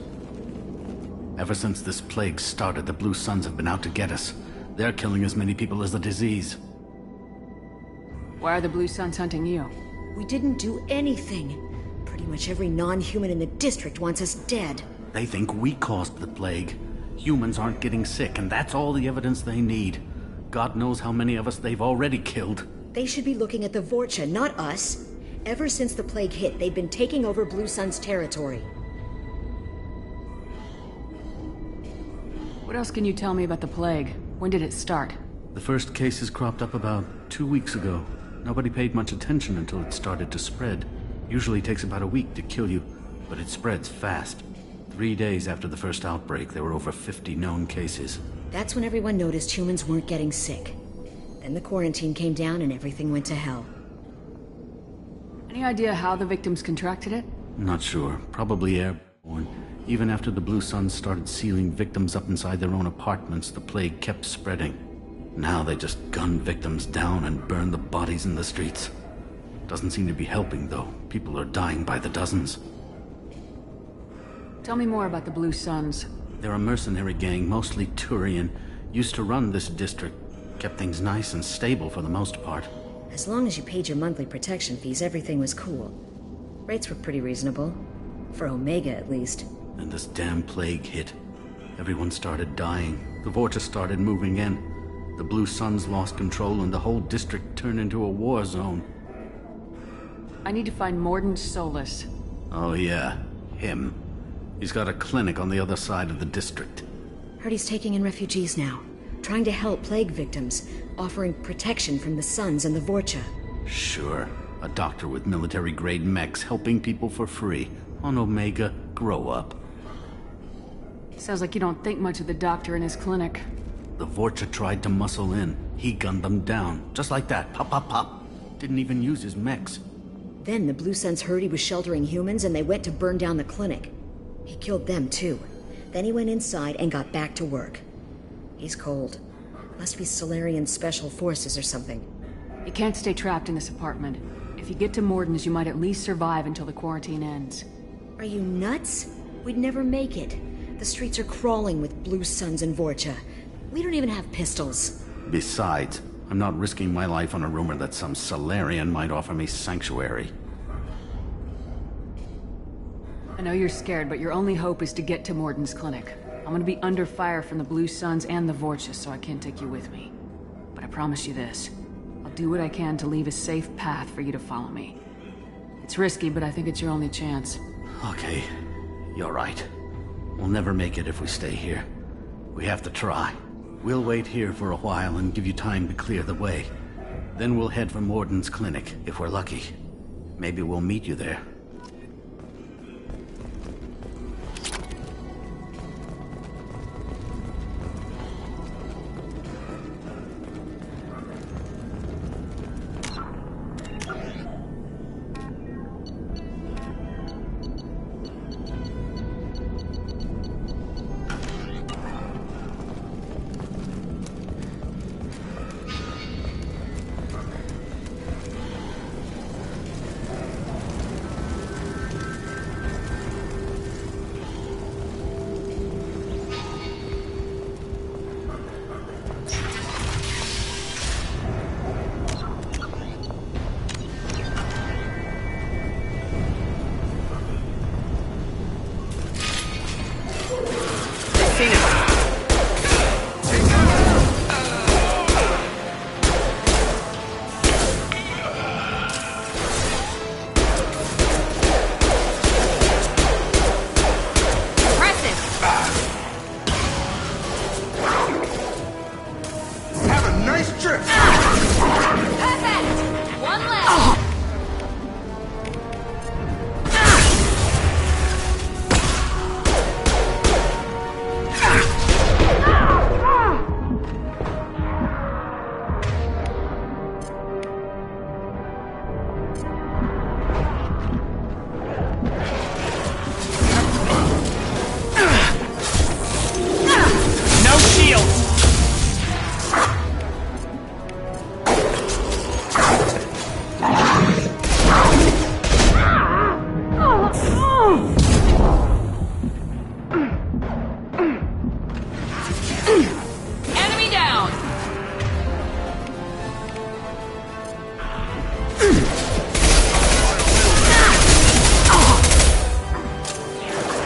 Ever since this plague started, the Blue Suns have been out to get us. They're killing as many people as the disease. Why are the Blue Suns hunting you? We didn't do anything. Pretty much every non-human in the district wants us dead. They think we caused the plague. Humans aren't getting sick, and that's all the evidence they need. God knows how many of us they've already killed. They should be looking at the Vorcha, not us. Ever since the plague hit, they've been taking over Blue Sun's territory. What else can you tell me about the plague? When did it start? The first cases cropped up about 2 weeks ago. Nobody paid much attention until it started to spread. Usually takes about a week to kill you, but it spreads fast. 3 days after the first outbreak, there were over 50 known cases. That's when everyone noticed humans weren't getting sick. Then the quarantine came down and everything went to hell. Any idea how the victims contracted it? Not sure. Probably airborne. Even after the Blue Suns started sealing victims up inside their own apartments, the plague kept spreading. Now they just gun victims down and burn the bodies in the streets. Doesn't seem to be helping, though. People are dying by the dozens. Tell me more about the Blue Suns. They're a mercenary gang, mostly Turian. Used to run this district. Kept things nice and stable for the most part. As long as you paid your monthly protection fees, everything was cool. Rates were pretty reasonable. For Omega, at least. And this damn plague hit. Everyone started dying. The Vorcha started moving in. The Blue Suns lost control and the whole district turned into a war zone. I need to find Mordin Solus. Oh yeah, him. He's got a clinic on the other side of the district. Heard he's taking in refugees now. Trying to help plague victims. Offering protection from the Suns and the Vorcha. Sure. A doctor with military-grade mechs helping people for free. On Omega, grow up. Sounds like you don't think much of the doctor and his clinic. The Vorcha tried to muscle in. He gunned them down. Just like that. Pop, pop, pop. Didn't even use his mechs. Then the Blue Suns heard he was sheltering humans and they went to burn down the clinic. He killed them too. Then he went inside and got back to work. He's cold. Must be Solarian Special Forces or something. You can't stay trapped in this apartment. If you get to Mordin's, you might at least survive until the quarantine ends. Are you nuts? We'd never make it. The streets are crawling with Blue Suns and Vorcha. We don't even have pistols. Besides, I'm not risking my life on a rumor that some Solarian might offer me sanctuary. I know you're scared, but your only hope is to get to Mordin's clinic. I'm gonna be under fire from the Blue Suns and the Vorcha, so I can't take you with me. But I promise you this. I'll do what I can to leave a safe path for you to follow me. It's risky, but I think it's your only chance. Okay, you're right. We'll never make it if we stay here. We have to try. We'll wait here for a while and give you time to clear the way. Then we'll head for Morden's clinic, if we're lucky. Maybe we'll meet you there.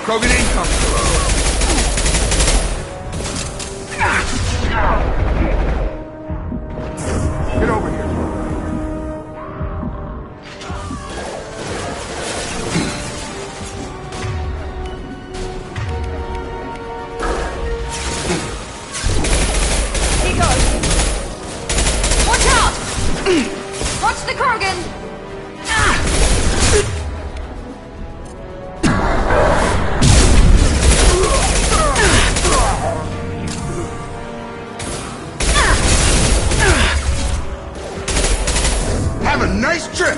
Krogan incoming! Get over here. He goes. Watch out! Watch the Krogan! Have a nice trip!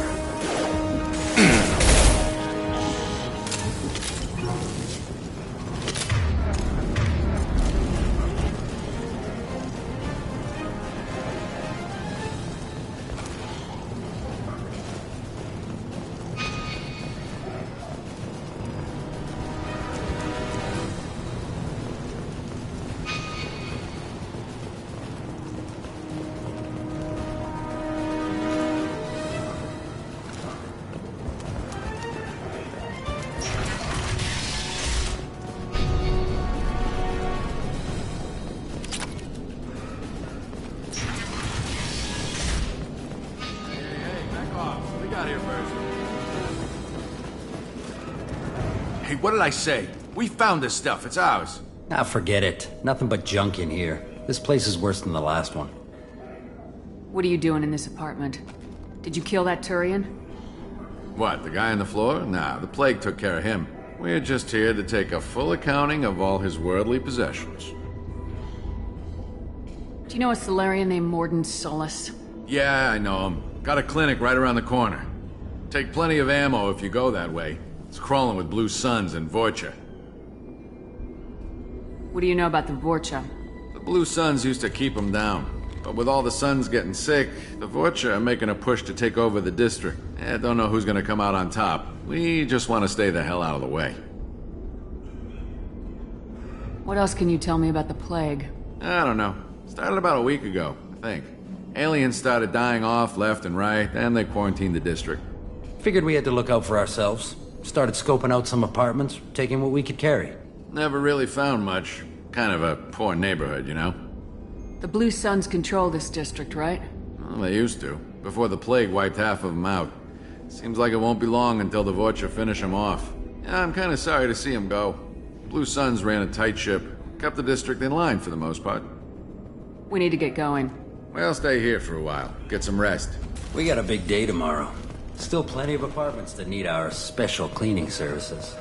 Hey, what did I say? We found this stuff. It's ours. Ah, forget it. Nothing but junk in here. This place is worse than the last one. What are you doing in this apartment? Did you kill that Turian? What, the guy on the floor? Nah, the plague took care of him. We're just here to take a full accounting of all his worldly possessions. Do you know a Solarian named Morden Solus? Yeah, I know him. Got a clinic right around the corner. Take plenty of ammo if you go that way. It's crawling with Blue Suns and Vorcha. What do you know about the Vorcha? The Blue Suns used to keep them down. But with all the Suns getting sick, the Vorcha are making a push to take over the district. Don't know who's gonna come out on top. We just want to stay the hell out of the way. What else can you tell me about the plague? I don't know. Started about a week ago, I think. Aliens started dying off left and right, and they quarantined the district. Figured we had to look out for ourselves. Started scoping out some apartments, taking what we could carry. Never really found much. Kind of a poor neighborhood, you know? The Blue Suns control this district, right? Well, they used to, before the plague wiped half of them out. Seems like it won't be long until the Vorcha finish him off. Yeah, I'm kinda sorry to see him go. Blue Suns ran a tight ship, kept the district in line for the most part. We need to get going. We'll stay here for a while, get some rest. We got a big day tomorrow. Still plenty of apartments that need our special cleaning services.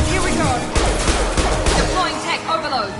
Here we go! Deploying tech overload!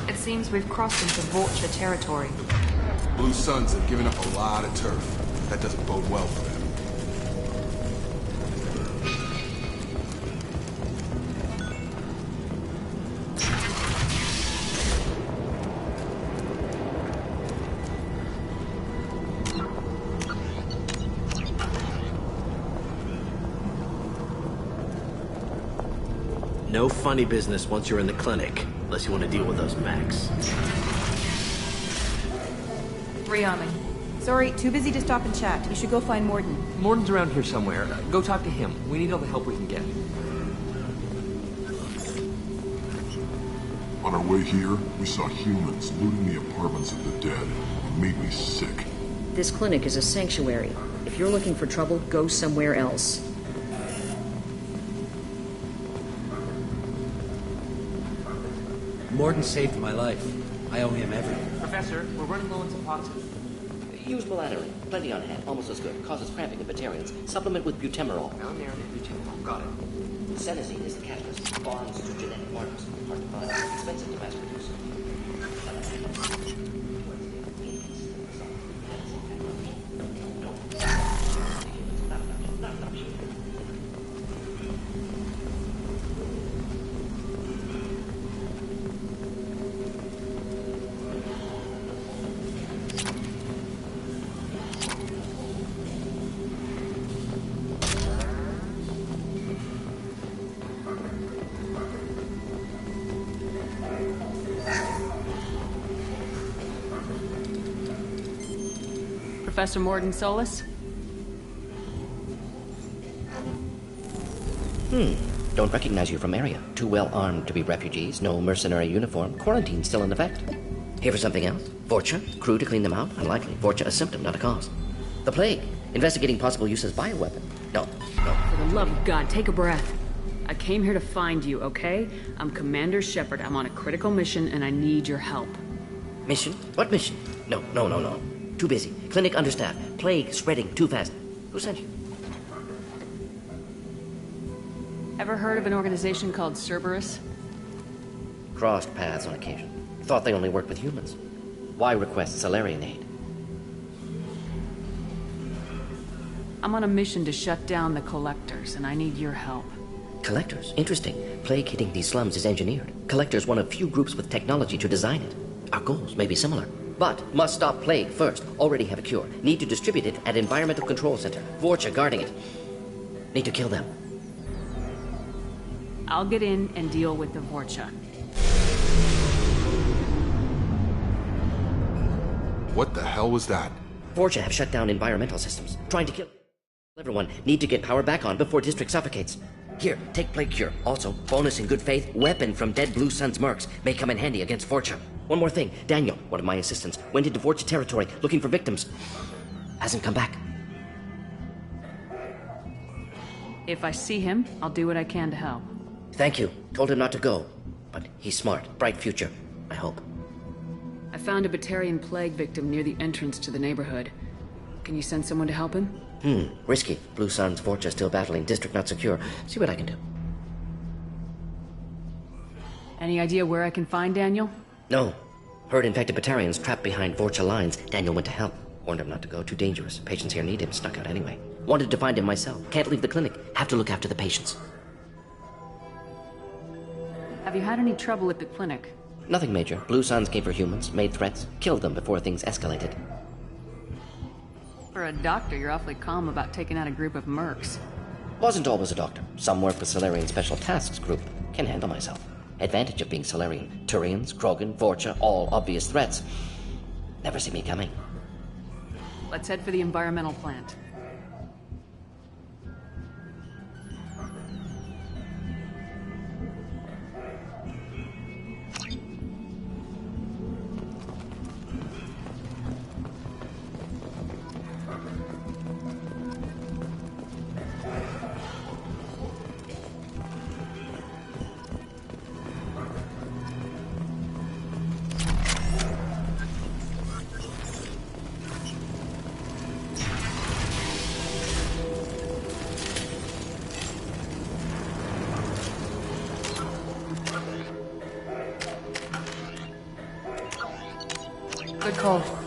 It seems we've crossed into Vorcha territory. Blue Suns have given up a lot of turf. That doesn't bode well for them. No funny business once you're in the clinic, unless you want to deal with those mechs. Rearming. Sorry, too busy to stop and chat. You should go find Morden. Morden's around here somewhere. Go talk to him. We need all the help we can get. On our way here, we saw humans looting the apartments of the dead. It made me sick. This clinic is a sanctuary. If you're looking for trouble, go somewhere else. Morden saved my life. I owe him everything. Professor, we're running low on Suboxone. Use melatonin. Plenty on hand. Almost as good. Causes cramping in vegetarians. Supplement with butemerol. Butemerol. Got it. Senesine is the catalyst. Bonds to genetic markers. Hard to find. Expensive to mass produce. Professor Morden Solis? Don't recognize you from area. Too well armed to be refugees. No mercenary uniform. Quarantine still in effect. Here for something else? Vorcha? Crew to clean them out? Unlikely. Vorcha a symptom, not a cause. The plague. Investigating possible use as bioweapon. No. For the love of God, take a breath. I came here to find you, okay? I'm Commander Shepard. I'm on a critical mission, and I need your help. Mission? What mission? No. Too busy. Clinic understaffed. Plague spreading too fast. Who sent you? Ever heard of an organization called Cerberus? Crossed paths on occasion. Thought they only worked with humans. Why request Salarian aid? I'm on a mission to shut down the Collectors, and I need your help. Collectors? Interesting. Plague hitting these slums is engineered. Collectors one of few groups with technology to design it. Our goals may be similar. But must stop plague first. Already have a cure. Need to distribute it at Environmental Control Center. Vorcha guarding it. Need to kill them. I'll get in and deal with the Vorcha. What the hell was that? Vorcha have shut down environmental systems, trying to kill everyone. Need to get power back on before District suffocates. Here, take Plague Cure. Also, bonus in good faith, weapon from dead Blue Sun's mercs may come in handy against Vorcha. One more thing, Daniel, one of my assistants, went into Vorcha territory looking for victims. Hasn't come back. If I see him, I'll do what I can to help. Thank you. Told him not to go. But he's smart. Bright future, I hope. I found a Batarian plague victim near the entrance to the neighborhood. Can you send someone to help him? Risky. Blue Sun's Vorcha still battling. District not secure. See what I can do. Any idea where I can find Daniel? No. Heard infected Batarians trapped behind Vorcha lines. Daniel went to help. Warned him not to go. Too dangerous. Patients here need him. Snuck out anyway. Wanted to find him myself. Can't leave the clinic. Have to look after the patients. Have you had any trouble at the clinic? Nothing major. Blue Suns came for humans, made threats, killed them before things escalated. For a doctor, you're awfully calm about taking out a group of mercs. Wasn't always a doctor. Some work with Solarian Special Tasks Group. Can handle myself. Advantage of being Solarian. Turians, Krogan, Vorcha, all obvious threats. Never see me coming. Let's head for the environmental plant. Good call.